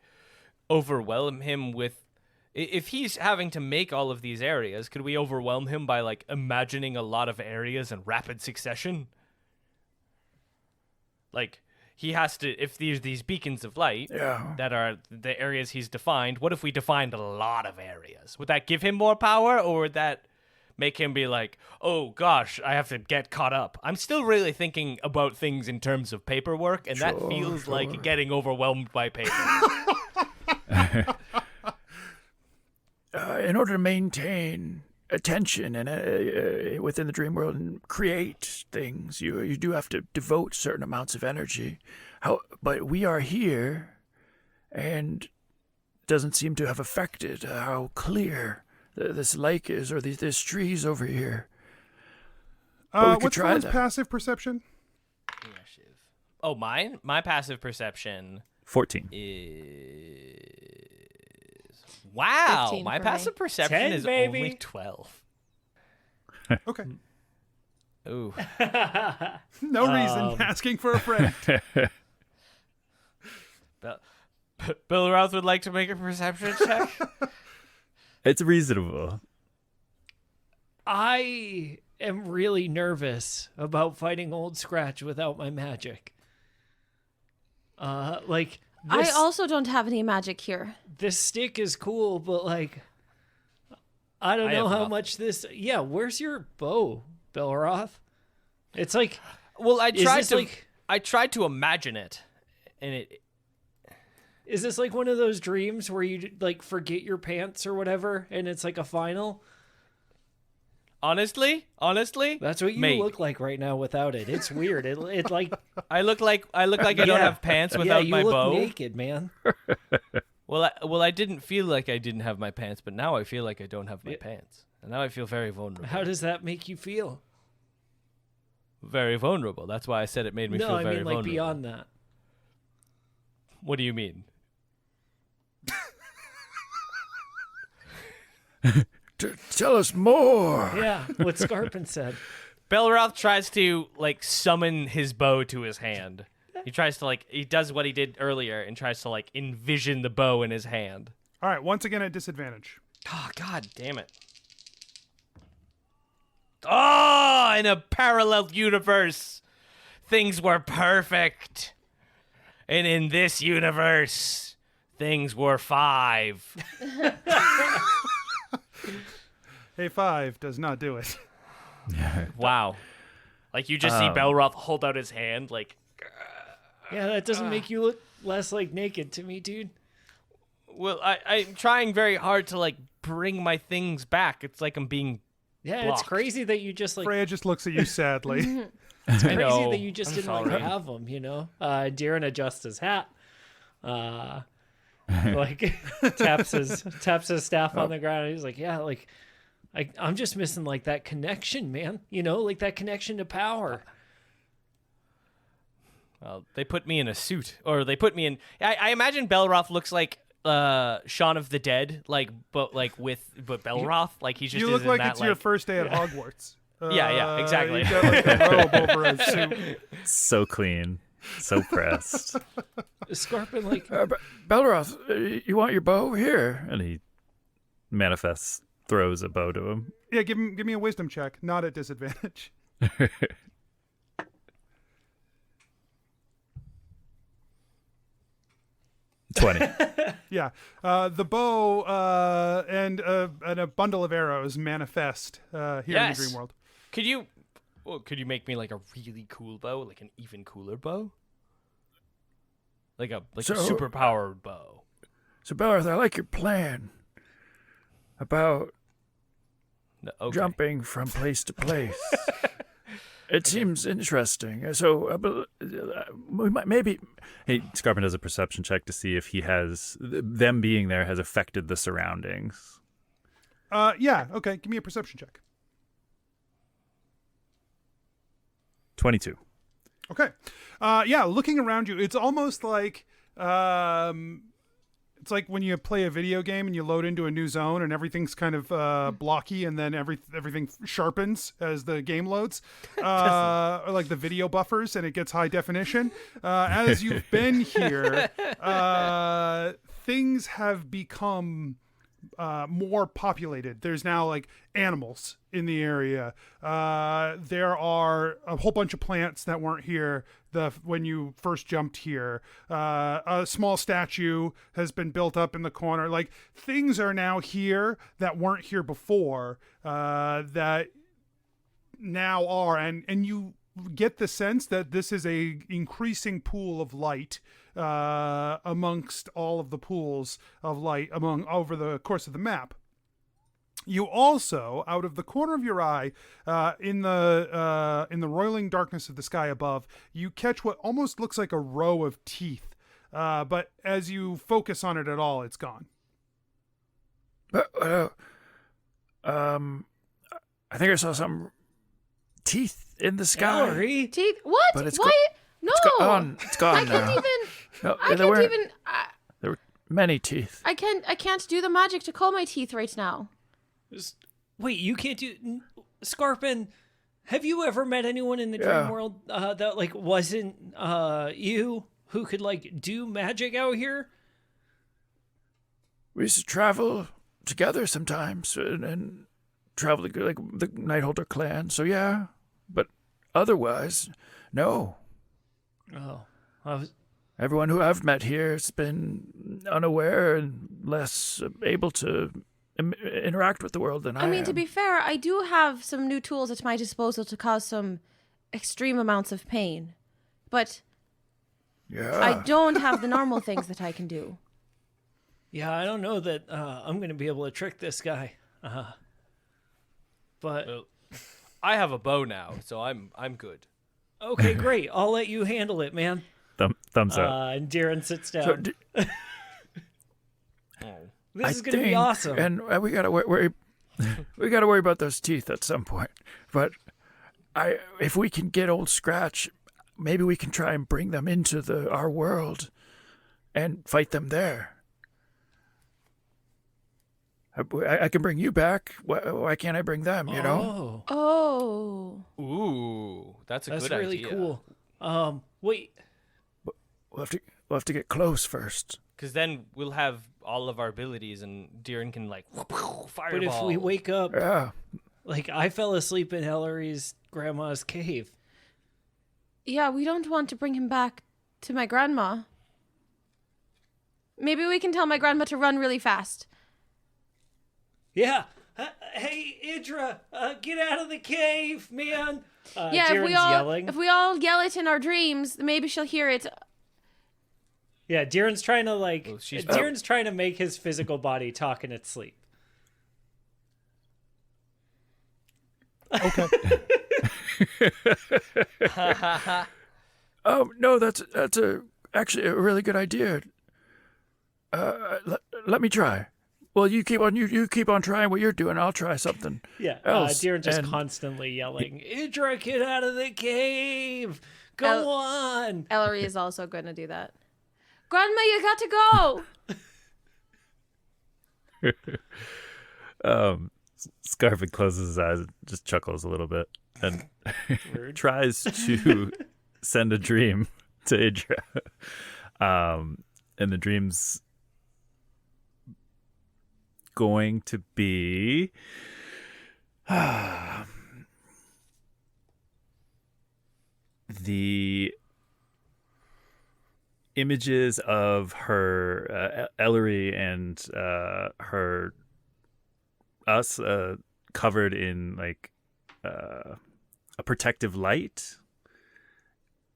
Speaker 6: overwhelm him with, if he's having to make all of these areas, could we overwhelm him by like imagining a lot of areas in rapid succession? like he has to, if there's these beacons of light that are the areas he's defined, what if we defined a lot of areas? Would that give him more power, or would that make him be like, oh gosh, I have to get caught up? I'm still really thinking about things in terms of paperwork, and that feels like getting overwhelmed by paper.
Speaker 3: In order to maintain attention and within the dream world and create things, you do have to devote certain amounts of energy. But we are here, and it doesn't seem to have affected how clear this lake is, or this trees over here.
Speaker 1: What's someone's passive perception?
Speaker 6: Oh, mine? My passive perception
Speaker 7: 14.
Speaker 6: is... Wow,
Speaker 4: 15
Speaker 6: my
Speaker 4: for
Speaker 6: passive
Speaker 4: me.
Speaker 6: perception
Speaker 5: 10,
Speaker 6: is
Speaker 5: baby.
Speaker 6: only 12.
Speaker 1: Okay.
Speaker 6: Ooh.
Speaker 1: No reason. Asking for a friend.
Speaker 6: Belroth would like to make a perception check?
Speaker 7: It's reasonable.
Speaker 5: I am really nervous about fighting Old Scratch without my magic. Like
Speaker 4: I also don't have any magic here.
Speaker 5: this stick is cool, but like I don't know how much this. Yeah, where's your bow, Belroth? It's like,
Speaker 6: Well, I tried
Speaker 5: this
Speaker 6: to
Speaker 5: like-
Speaker 6: I tried to imagine it, and it
Speaker 5: is this like one of those dreams where you like forget your pants or whatever, and it's like a final?
Speaker 6: honestly,
Speaker 5: That's what you
Speaker 6: mate,
Speaker 5: look like right now without it. It's weird. It like
Speaker 6: I look like I don't
Speaker 5: Yeah.
Speaker 6: have pants without
Speaker 5: you
Speaker 6: my
Speaker 5: look
Speaker 6: bow.
Speaker 5: naked, man.
Speaker 6: Well, I didn't feel like I didn't have my pants, but now I feel like I don't have my pants, and now I feel very vulnerable.
Speaker 5: How does that make you feel?
Speaker 6: Very vulnerable. That's why I said it made me
Speaker 5: No,
Speaker 6: feel
Speaker 5: I
Speaker 6: very
Speaker 5: mean like
Speaker 6: vulnerable.
Speaker 5: beyond that.
Speaker 6: What do you mean?
Speaker 3: Tell us more.
Speaker 5: Yeah, what Skarpin said.
Speaker 6: Belroth tries to like summon his bow to his hand. He tries to he does what he did earlier and tries to like envision the bow in his hand.
Speaker 1: All right, once again at disadvantage.
Speaker 6: Oh, god damn it. Oh, in a parallel universe, things were perfect. And in this universe, things were 5.
Speaker 1: A 5 does not do it.
Speaker 6: Wow. Like you just see Belroth hold out his hand like,
Speaker 5: Yeah, that doesn't make you look less like naked to me, dude.
Speaker 6: well, I'm trying very hard to like bring my things back. It's like I'm being
Speaker 5: Yeah,
Speaker 6: blocked.
Speaker 5: it's crazy that you just like
Speaker 1: Freya just looks at you sadly.
Speaker 5: it's crazy
Speaker 6: know.
Speaker 5: that you just
Speaker 6: I'm
Speaker 5: didn't
Speaker 6: sorry.
Speaker 5: like have them, you know. Deeran adjusts his hat. Like taps his staff on the ground. He's like, yeah, like I'm just missing like that connection, man. You know, like that connection to power.
Speaker 6: Well, they put me in a suit, or they put me in. I imagine Belroth looks like Shaun of the Dead, but Belroth, like he's just.
Speaker 1: You look
Speaker 6: in
Speaker 1: like
Speaker 6: that,
Speaker 1: it's your first day at Hogwarts.
Speaker 6: Yeah, exactly.
Speaker 1: You got like a robe over a suit.
Speaker 7: So clean. So pressed.
Speaker 5: Skarpin like
Speaker 3: Belroth, you want your bow? Here.
Speaker 7: And he manifests, throws a bow to him.
Speaker 1: Yeah, give me a wisdom check, not at disadvantage.
Speaker 7: 20.
Speaker 1: Yeah, the bow and a bundle of arrows manifest here in the
Speaker 6: Yes.
Speaker 1: dream world.
Speaker 6: Could you make me like a really cool bow, like an even cooler bow, like a super powered bow?
Speaker 3: So, Belroth, I like your plan about
Speaker 6: No, okay.
Speaker 3: jumping from place to place. It seems interesting. So, we might maybe.
Speaker 7: Hey, Skarpin does a perception check to see if he has them being there has affected the surroundings.
Speaker 1: Yeah, okay. Give me a perception check.
Speaker 7: 22.
Speaker 1: Okay. Yeah, looking around you, it's almost like it's like when you play a video game and you load into a new zone and everything's kind of blocky, and then everything sharpens as the game loads, or like the video buffers and it gets high definition. As you've been here, things have become more populated. There's now like animals in the area. There are a whole bunch of plants that weren't here when you first jumped here. A small statue has been built up in the corner. Like, things are now here that weren't here before, that now are, and you get the sense that this is a increasing pool of light amongst all of the pools of light over the course of the map. You also, out of the corner of your eye, in the roiling darkness of the sky above, you catch what almost looks like a row of teeth. But as you focus on it at all, it's gone.
Speaker 3: I think I saw some teeth in the sky.
Speaker 5: Ellery?
Speaker 4: Teeth? What?
Speaker 3: But it's
Speaker 4: Why? No.
Speaker 3: It's gone
Speaker 4: I can't
Speaker 3: now.
Speaker 4: even.
Speaker 3: No,
Speaker 4: I
Speaker 3: there
Speaker 4: can't
Speaker 3: were
Speaker 4: even.
Speaker 3: there were many teeth.
Speaker 4: I can't do the magic to call my teeth right now.
Speaker 5: Wait, you can't do Skarpin? Have you ever met anyone in the dream world that like wasn't you who could like do magic out here?
Speaker 3: We used to travel together sometimes and travel like the Nightholder clan. So yeah, but otherwise, no.
Speaker 5: Oh, I was.
Speaker 3: Everyone who I've met here has been unaware and less able to interact with the world than I am.
Speaker 4: I mean, to be fair, I do have some new tools at my disposal to cause some extreme amounts of pain, but
Speaker 3: yeah.
Speaker 4: I don't have the normal things that I can do.
Speaker 5: Yeah, I don't know that I'm going to be able to trick this guy. But
Speaker 6: Well, I have a bow now, so I'm good.
Speaker 5: okay, great. I'll let you handle it, man.
Speaker 7: Thumbs up.
Speaker 5: And Deeran sits down.
Speaker 3: So,
Speaker 5: This is going to be awesome.
Speaker 3: And we gotta worry. We gotta worry about those teeth at some point. But if we can get Old Scratch, maybe we can try and bring them into our world, and fight them there. I can bring you back. Why can't I bring them? You know.
Speaker 4: Oh.
Speaker 6: Ooh, that's
Speaker 5: That's
Speaker 6: good
Speaker 5: really
Speaker 6: idea.
Speaker 5: cool. Wait.
Speaker 3: We'll have to get close first.
Speaker 6: Because then we'll have all of our abilities, and Deeran can like fireball.
Speaker 5: But if we wake up,
Speaker 3: Yeah.
Speaker 5: like I fell asleep in Ellery's grandma's cave.
Speaker 4: Yeah, we don't want to bring him back to my grandma. Maybe we can tell my grandma to run really fast.
Speaker 5: Yeah. Hey, Idra, get out of the cave, man.
Speaker 4: Yeah,
Speaker 5: Deeran's yelling.
Speaker 4: if we all yell it in our dreams, maybe she'll hear it.
Speaker 5: Yeah, Deeran's trying to like.
Speaker 6: Well, she's-
Speaker 5: Deeran's trying to make his physical body talk in its sleep.
Speaker 1: Okay.
Speaker 3: Oh no, that's actually a really good idea. Let me try. Well, you keep on trying what you're doing. I'll try something.
Speaker 5: Yeah,
Speaker 3: else,
Speaker 5: Deeran just
Speaker 3: and-
Speaker 5: constantly yelling, "Idra, get out of the cave! Go on!"
Speaker 4: Ellery is also going to do that. Grandma, you got to
Speaker 7: Um, Skarpin closes his eyes and just chuckles a little bit and tries to send a dream to Idra. And the dream's going to be the images of her Ellery and us covered in like a protective light,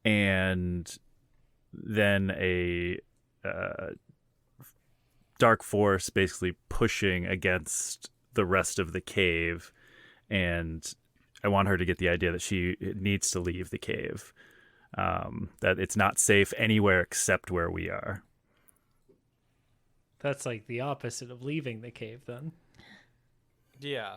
Speaker 7: and then a dark force basically pushing against the rest of the cave, and I want her to get the idea that she needs to leave the cave, that it's not safe anywhere except where we are.
Speaker 5: That's like the opposite of leaving the cave, then.
Speaker 6: Yeah.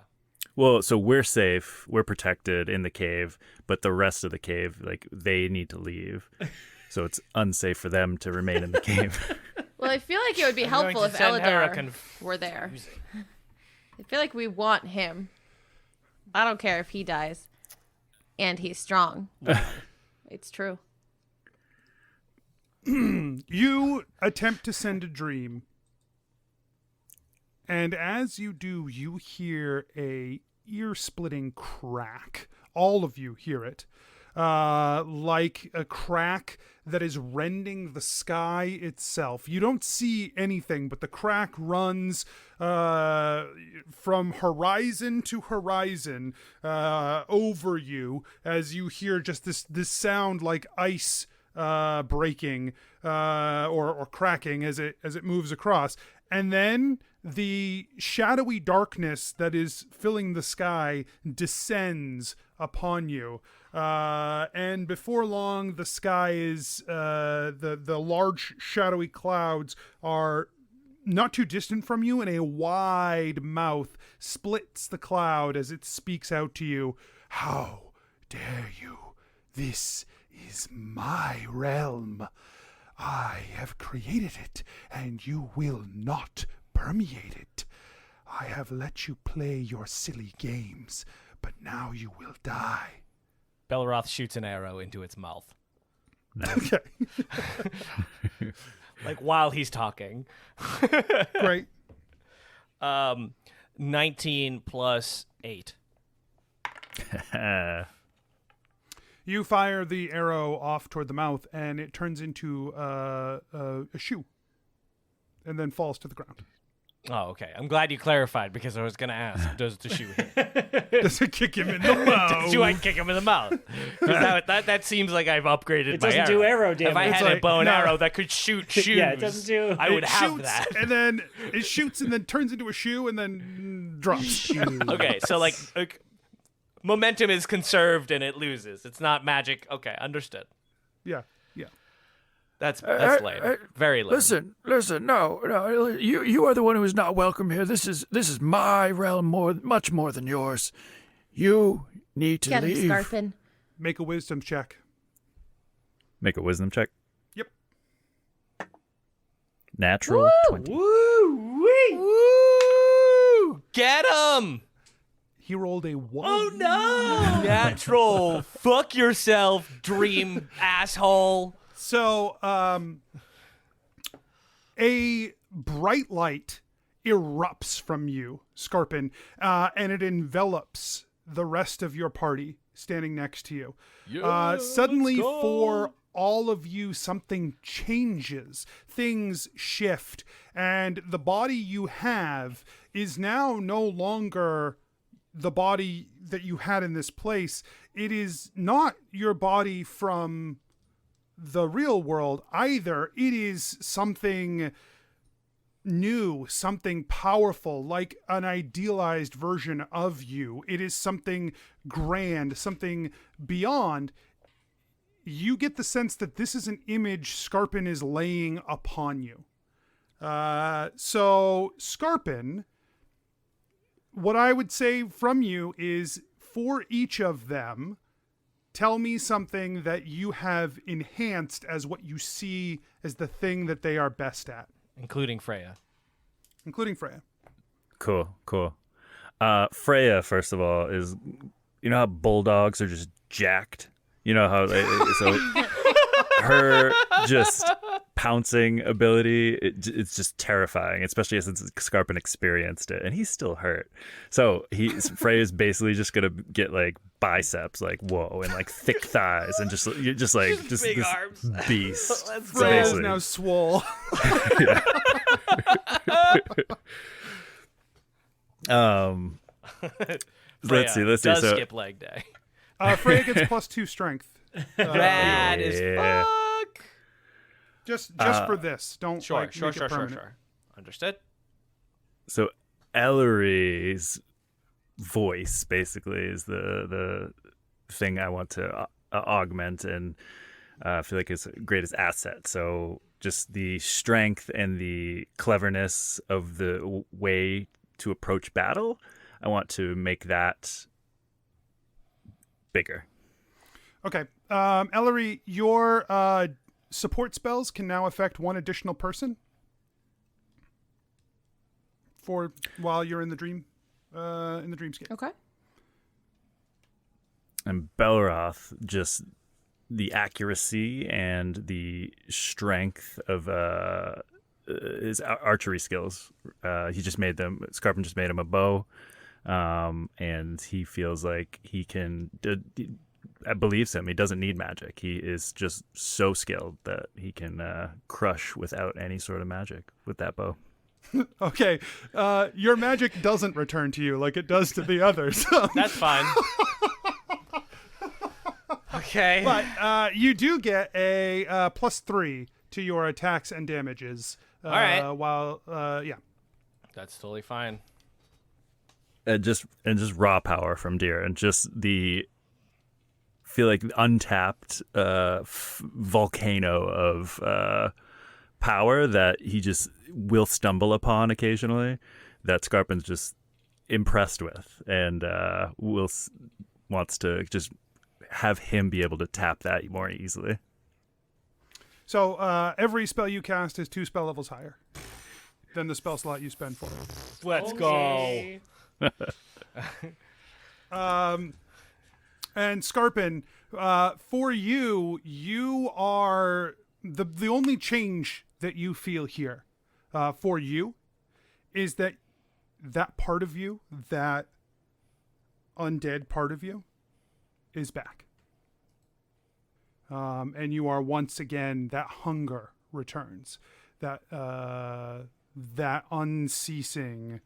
Speaker 7: Well, so we're safe, we're protected in the cave, but the rest of the cave, like, they need to leave. So it's unsafe for them to remain in the cave.
Speaker 4: Well, I feel like it would be
Speaker 6: I'm
Speaker 4: helpful
Speaker 6: going
Speaker 4: if
Speaker 6: to send her a
Speaker 4: Eladar were there. I feel like we want him. I don't care if he dies. And he's strong. It's true.
Speaker 1: You attempt to send a dream, and as you do, you hear a ear-splitting crack. All of you hear it. like a crack that is rending the sky itself. You don't see anything, but the crack runs from horizon to horizon over you as you hear just this sound like ice breaking or cracking as it moves across. And then the shadowy darkness that is filling the sky descends upon you. And before long, the sky is the large shadowy clouds are not too distant from you, and a wide mouth splits the cloud as it speaks out to you. How dare you? This is my realm. I have created it, and you will not permeate it. I have let you play your silly games, but now you will die.
Speaker 6: Belroth shoots an arrow into its mouth.
Speaker 1: Okay.
Speaker 6: Like while he's talking.
Speaker 1: Great.
Speaker 6: 19 plus 8.
Speaker 1: You fire the arrow off toward the mouth, and it turns into a shoe, and then falls to the ground.
Speaker 6: Oh, okay. I'm glad you clarified because I was going to ask, does the shoe hit?
Speaker 1: Does it kick him in the mouth?
Speaker 6: Do I kick him in the mouth? 'Cause that seems like I've upgraded
Speaker 5: It
Speaker 6: my
Speaker 5: doesn't do arrow damage.
Speaker 6: If I
Speaker 5: It's
Speaker 6: had a
Speaker 1: like,
Speaker 6: bow and
Speaker 1: no.
Speaker 6: arrow that could shoot shoes,
Speaker 5: Yeah, it doesn't do-
Speaker 6: I would
Speaker 1: It
Speaker 6: have
Speaker 1: shoots,
Speaker 6: that.
Speaker 1: and then it shoots, and then turns into a shoe, and then drops.
Speaker 6: Okay, so like momentum is conserved and it loses. It's not magic. Okay, understood.
Speaker 1: Yeah.
Speaker 6: That's lame. Very lame.
Speaker 3: Listen, no, you are the one who is not welcome here. This is my realm much more than yours. You need to
Speaker 4: Get him,
Speaker 3: leave.
Speaker 4: Skarpin.
Speaker 1: Make a wisdom check.
Speaker 7: Make a wisdom check.
Speaker 1: Yep.
Speaker 7: Natural 20.
Speaker 6: Woo! Get him!
Speaker 1: He rolled a 1.
Speaker 5: Oh no!
Speaker 6: Natural. Fuck yourself, dream asshole.
Speaker 1: So, a bright light erupts from you, Skarpin, and it envelops the rest of your party standing next to you. Suddenly, for all of you, something changes. Things shift, and the body you have is now no longer the body that you had in this place. It is not your body from the real world either. It is something new, something powerful, like an idealized version of you. It is something grand, something beyond. You get the sense that this is an image Skarpin is laying upon you. So Skarpin, what I would say from you is, for each of them, tell me something that you have enhanced as what you see as the thing that they are best at.
Speaker 6: Including Freya.
Speaker 1: Including Freya.
Speaker 7: Cool. Freya, first of all, is, you know how bulldogs are just jacked? You know how so her just pouncing ability, it's just terrifying, especially since Skarpin experienced it, and he's still hurt. So Freya's basically just gonna get like biceps, like whoa, and like thick thighs, and just
Speaker 6: big
Speaker 7: this
Speaker 6: arms.
Speaker 7: beast.
Speaker 6: That's
Speaker 7: So
Speaker 1: Freya's
Speaker 7: basically-
Speaker 1: now swole.
Speaker 7: Let's see.
Speaker 6: does
Speaker 7: So
Speaker 6: skip leg day.
Speaker 1: Freya gets +2 strength.
Speaker 6: Rad as
Speaker 7: yeah.
Speaker 6: fuck.
Speaker 1: Just for this. Don't
Speaker 6: Sure.
Speaker 1: make it permanent.
Speaker 6: Understood.
Speaker 7: So Ellori's voice basically is the thing I want to augment and feel like it's greatest asset. So just the strength and the cleverness of the way to approach battle, I want to make that bigger.
Speaker 1: Okay. Ellori, your support spells can now affect one additional person for while you're in the dreamscape.
Speaker 4: Okay.
Speaker 7: And Belroth, just the accuracy and the strength of his archery skills. Skarpin just made him a bow, and he feels like he can believes him. He doesn't need magic. He is just so skilled that he can crush without any sort of magic with that bow.
Speaker 1: Okay, your magic doesn't return to you like it does to the others.
Speaker 6: That's fine. Okay.
Speaker 1: But you do get a +3 to your attacks and damages.
Speaker 6: All right.
Speaker 1: While, yeah.
Speaker 6: That's totally fine.
Speaker 7: And just raw power from Deeran. Just feel like untapped volcano of power that he just will stumble upon occasionally, that Skarpin's just impressed with, and wants to just have him be able to tap that more easily.
Speaker 1: So every spell you cast is 2 spell levels higher than the spell slot you spend for it.
Speaker 5: Let's go.
Speaker 1: And Skarpin, for you, you are the only change that you feel here for you is that part of you, that undead part of you, is back. And you are once again, that hunger returns, that unceasing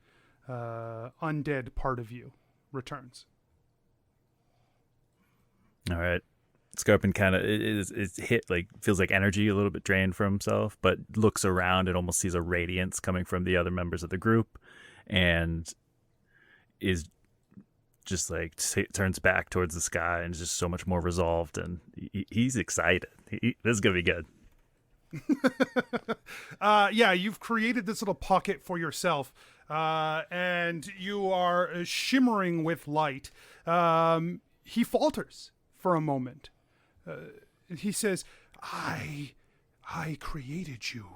Speaker 1: undead part of you returns.
Speaker 7: All right. Skarpin kind of is hit, like, feels like energy a little bit drained from himself, but looks around and almost sees a radiance coming from the other members of the group, and is just like turns back towards the sky and is just so much more resolved, and he's excited. This is gonna be good.
Speaker 1: Yeah, you've created this little pocket for yourself, and you are shimmering with light. He falters for a moment. He says, I created you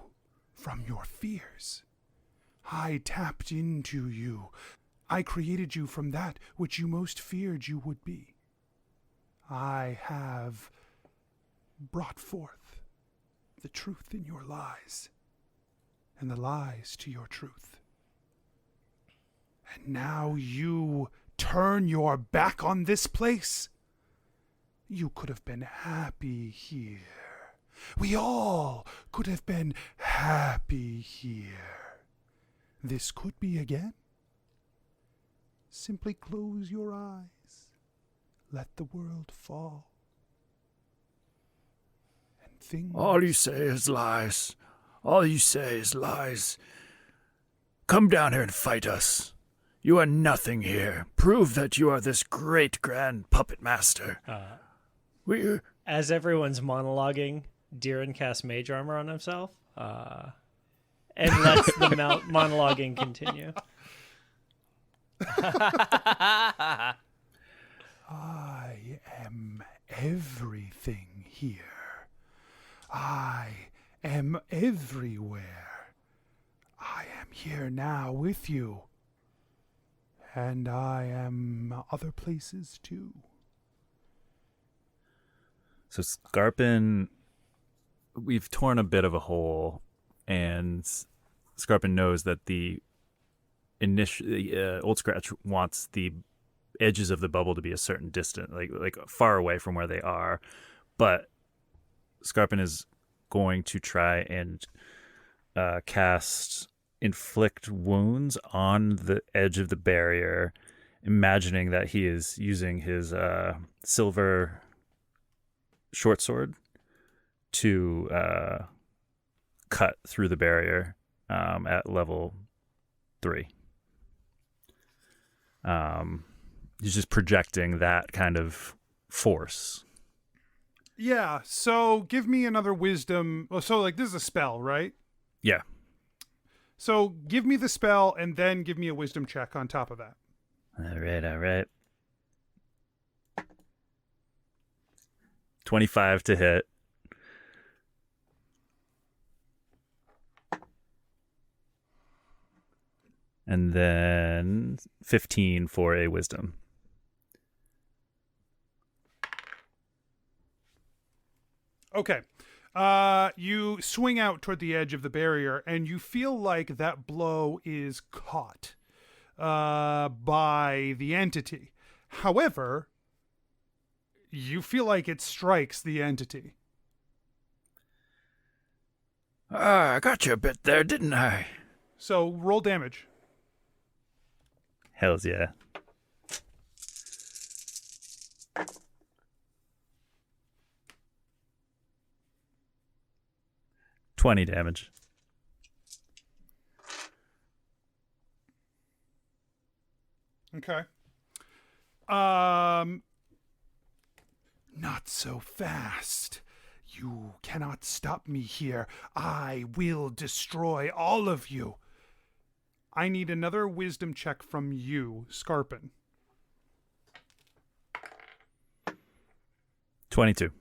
Speaker 1: from your fears. I tapped into you. I created you from that which you most feared you would be. I have brought forth the truth in your lies, and the lies to your truth. And now you turn your back on this place. You could have been happy here. We all could have been happy here. This could be again. Simply close your eyes. Let the world fall. And things...
Speaker 3: All you say is lies. All you say is lies. Come down here and fight us. You are nothing here. Prove that you are this great grand puppet master.
Speaker 5: As everyone's monologuing, Deeran casts mage armor on himself and lets the monologuing continue.
Speaker 1: I am everything here. I am everywhere. I am here now with you. And I am other places too.
Speaker 7: So Skarpin, we've torn a bit of a hole, and Skarpin knows that the Old Scratch wants the edges of the bubble to be a certain distance, like far away from where they are. But Skarpin is going to try and cast Inflict Wounds on the edge of the barrier, imagining that he is using his silver short sword to cut through the barrier at level 3. He's just projecting that kind of force.
Speaker 1: Yeah, so give me another wisdom. So, like, this is a spell, right?
Speaker 7: Yeah.
Speaker 1: So give me the spell and then give me a wisdom check on top of that.
Speaker 7: All right. 25 to hit. And then 15 for a wisdom.
Speaker 1: Okay. You swing out toward the edge of the barrier, and you feel like that blow is caught by the entity. However, you feel like it strikes the entity.
Speaker 3: I got you a bit there, didn't I?
Speaker 1: So roll damage.
Speaker 7: Hells yeah. $20 damage.
Speaker 1: Okay. Not so fast. You cannot stop me here. I will destroy all of you. I need another wisdom check from you, Skarpin.
Speaker 7: 22.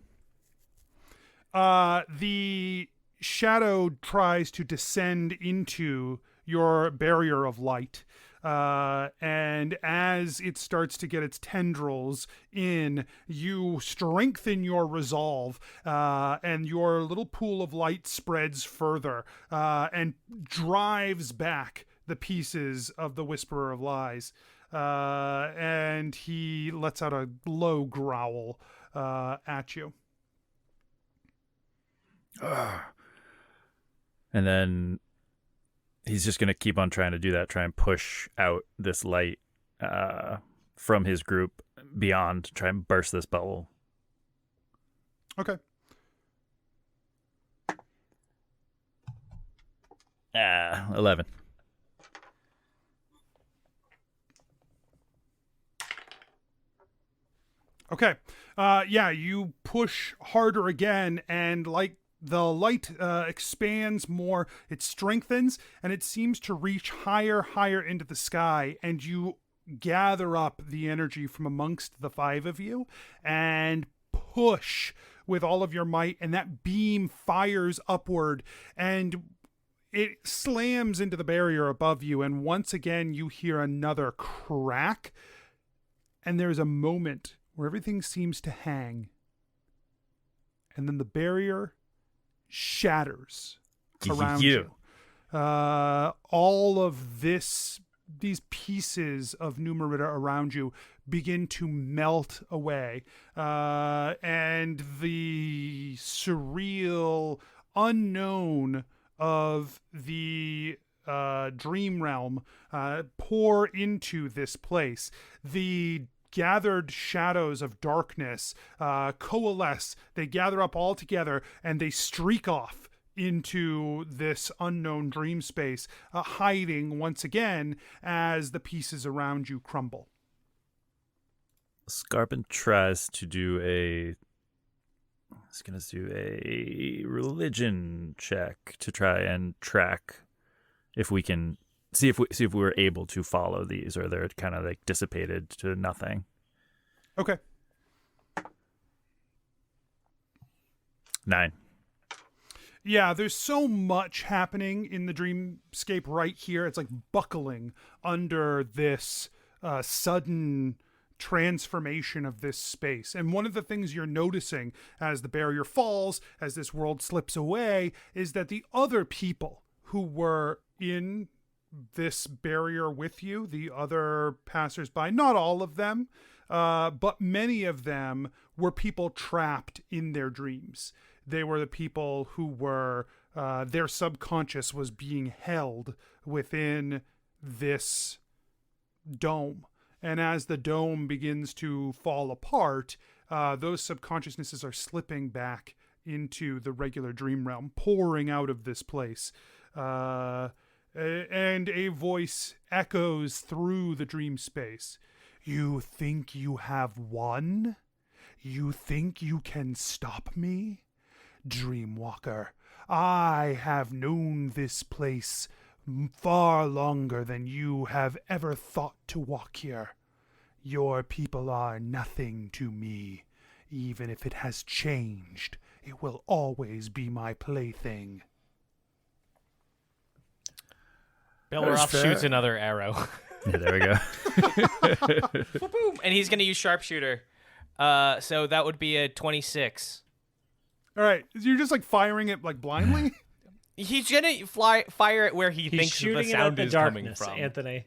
Speaker 1: The shadow tries to descend into your barrier of light. And as it starts to get its tendrils in, you strengthen your resolve, and your little pool of light spreads further, and drives back the pieces of the Whisperer of Lies. And he lets out a low growl at you.
Speaker 7: And then he's just going to keep on trying to do that, try and push out this light from his group beyond to try and burst this bubble.
Speaker 1: Okay.
Speaker 7: 11.
Speaker 1: Okay. Yeah, you push harder again, and like the light expands more, it strengthens, and it seems to reach higher into the sky, and you gather up the energy from amongst the five of you and push with all of your might, and that beam fires upward, and it slams into the barrier above you, and once again you hear another crack, and there's a moment where everything seems to hang, and then the barrier shatters around you. All of these pieces of Numerita around you begin to melt away, and the surreal unknown of the dream realm pour into this place. The gathered shadows of darkness coalesce, they gather up all together, and they streak off into this unknown dream space, hiding once again as the pieces around you crumble.
Speaker 7: Skarpin tries to do a religion check to try and track if we can see if we were able to follow these, or they're kind of like dissipated to nothing.
Speaker 1: Okay.
Speaker 7: 9.
Speaker 1: Yeah, there's so much happening in the dreamscape right here. It's like buckling under this sudden transformation of this space. And one of the things you're noticing as the barrier falls, as this world slips away, is that the other people who were in this barrier with you, the other passersby, not all of them, but many of them were people trapped in their dreams. They were the people who were, their subconscious was being held within this dome. And as the dome begins to fall apart, those subconsciousnesses are slipping back into the regular dream realm, pouring out of this place. And a voice echoes through the dream space. You think you have won? You think you can stop me? Dreamwalker, I have known this place far longer than you have ever thought to walk here. Your people are nothing to me. Even if it has changed, it will always be my plaything.
Speaker 6: Belroth shoots another arrow.
Speaker 7: Yeah, there we go.
Speaker 6: Boom! And he's going to use sharpshooter. So that would be a 26.
Speaker 1: All right, you're just like firing it like blindly?
Speaker 6: He's going to fire it where he
Speaker 5: He's
Speaker 6: thinks the
Speaker 5: shooting it
Speaker 6: sound
Speaker 5: at the
Speaker 6: is coming
Speaker 5: darkness,
Speaker 6: from.
Speaker 5: Anthony.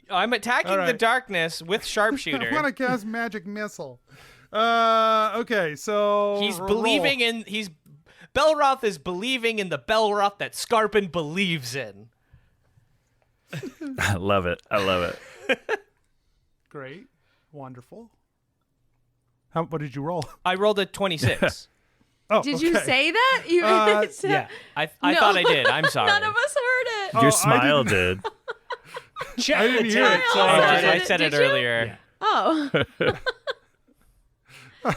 Speaker 6: I'm attacking
Speaker 1: All right.
Speaker 6: the darkness with
Speaker 1: I
Speaker 6: sharpshooter.
Speaker 1: want to cast magic missile. Okay, so
Speaker 6: He's
Speaker 1: roll.
Speaker 6: believing in Belroth is believing in the Belroth that Skarpin believes in.
Speaker 7: I love it.
Speaker 1: Great, wonderful. What did you roll?
Speaker 6: I rolled a 26.
Speaker 1: Oh,
Speaker 4: Did you
Speaker 1: okay.
Speaker 4: say that? You
Speaker 5: Yeah.
Speaker 6: I
Speaker 4: No.
Speaker 6: thought I did. I'm sorry.
Speaker 4: None of us heard it.
Speaker 1: Oh,
Speaker 7: Your
Speaker 1: I
Speaker 7: smile
Speaker 1: didn't-
Speaker 7: did.
Speaker 5: Check
Speaker 1: I didn't
Speaker 5: the
Speaker 1: hear it,
Speaker 5: text.
Speaker 1: so
Speaker 6: I said
Speaker 4: Did
Speaker 6: it
Speaker 4: you?
Speaker 6: earlier.
Speaker 5: Yeah.
Speaker 4: Oh.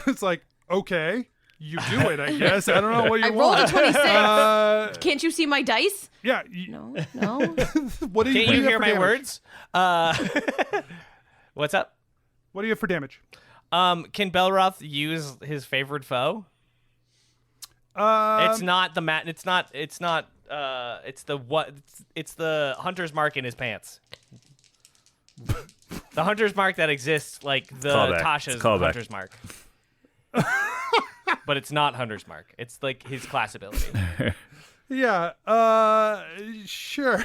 Speaker 1: It's like, okay, you do it, I guess. I don't know what you
Speaker 4: I rolled
Speaker 1: want.
Speaker 4: a 26.
Speaker 1: Uh,
Speaker 4: Can't you see my dice?
Speaker 1: yeah.
Speaker 4: No.
Speaker 1: What do you?
Speaker 6: Can't
Speaker 1: what do
Speaker 6: you
Speaker 1: have
Speaker 6: hear
Speaker 1: for
Speaker 6: my
Speaker 1: damage?
Speaker 6: words? What's up?
Speaker 1: What do you have for damage?
Speaker 6: Can Belroth use his favorite foe? It's not the mat. It's not. It's the what? It's the hunter's mark in his pants. The hunter's mark that exists, like the
Speaker 7: Callback.
Speaker 6: Tasha's
Speaker 7: It's callback.
Speaker 6: hunter's mark. But it's not hunter's mark. It's like his class ability.
Speaker 1: Yeah. Sure.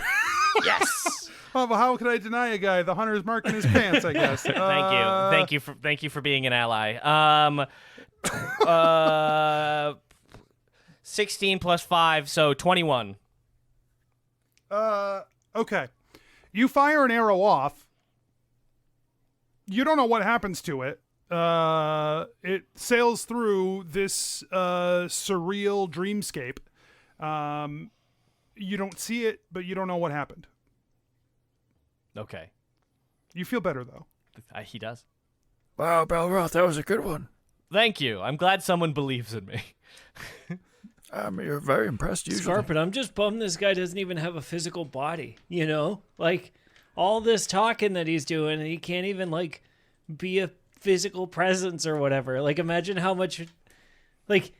Speaker 6: Yes.
Speaker 1: Oh, well, how could I deny a guy the hunter's mark in his pants? I guess.
Speaker 6: Thank you for being an ally. 16 plus 5, so 21.
Speaker 1: Okay. You fire an arrow off. You don't know what happens to it. It sails through this surreal dreamscape. You don't see it, but you don't know what happened.
Speaker 6: Okay.
Speaker 1: You feel better, though.
Speaker 6: He does.
Speaker 3: Wow, Belroth, that was a good one.
Speaker 6: Thank you. I'm glad someone believes in me.
Speaker 3: You're very impressed usually.
Speaker 5: Skarpin, I'm just bummed this guy doesn't even have a physical body, you know? Like, all this talking that he's doing, and he can't even, like, be a physical presence or whatever. Like, imagine how much, like,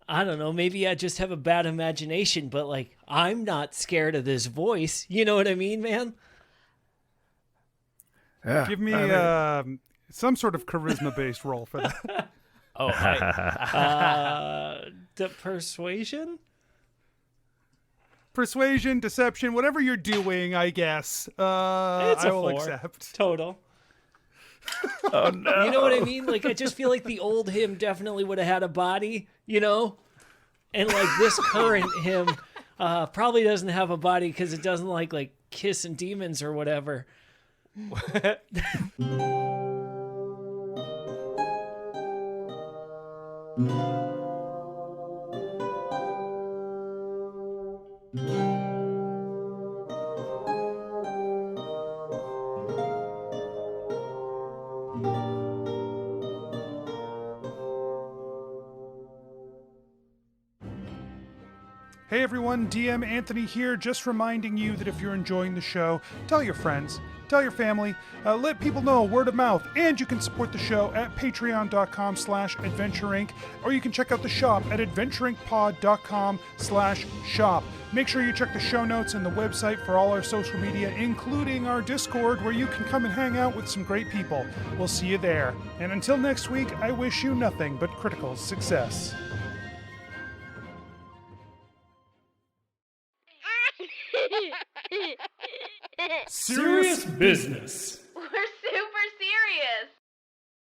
Speaker 5: I don't know, maybe I just have a bad imagination, but, like, I'm not scared of this voice. You know what I mean, man?
Speaker 3: Yeah.
Speaker 1: Give me some sort of charisma-based roll for that.
Speaker 6: Oh, right.
Speaker 5: The persuasion?
Speaker 1: Persuasion, deception, whatever you're doing, I guess.
Speaker 5: It's
Speaker 1: I
Speaker 5: a
Speaker 1: will
Speaker 5: 4.
Speaker 1: accept.
Speaker 5: Total.
Speaker 3: Oh, no.
Speaker 5: You know what I mean? Like, I just feel like the old him definitely would have had a body, you know? And, like, this current him probably doesn't have a body because it doesn't like kissing demons or whatever.
Speaker 1: Hey everyone, DM Anthony here, just reminding you that if you're enjoying the show, tell your friends, tell your family, let people know word of mouth, and you can support the show at patreon.com/adventureinc, or you can check out the shop at adventureincpod.com/shop. Make sure you check the show notes and the website for all our social media, including our Discord, where you can come and hang out with some great people. We'll see you there. And until next week, I wish you nothing but critical success.
Speaker 8: Serious business.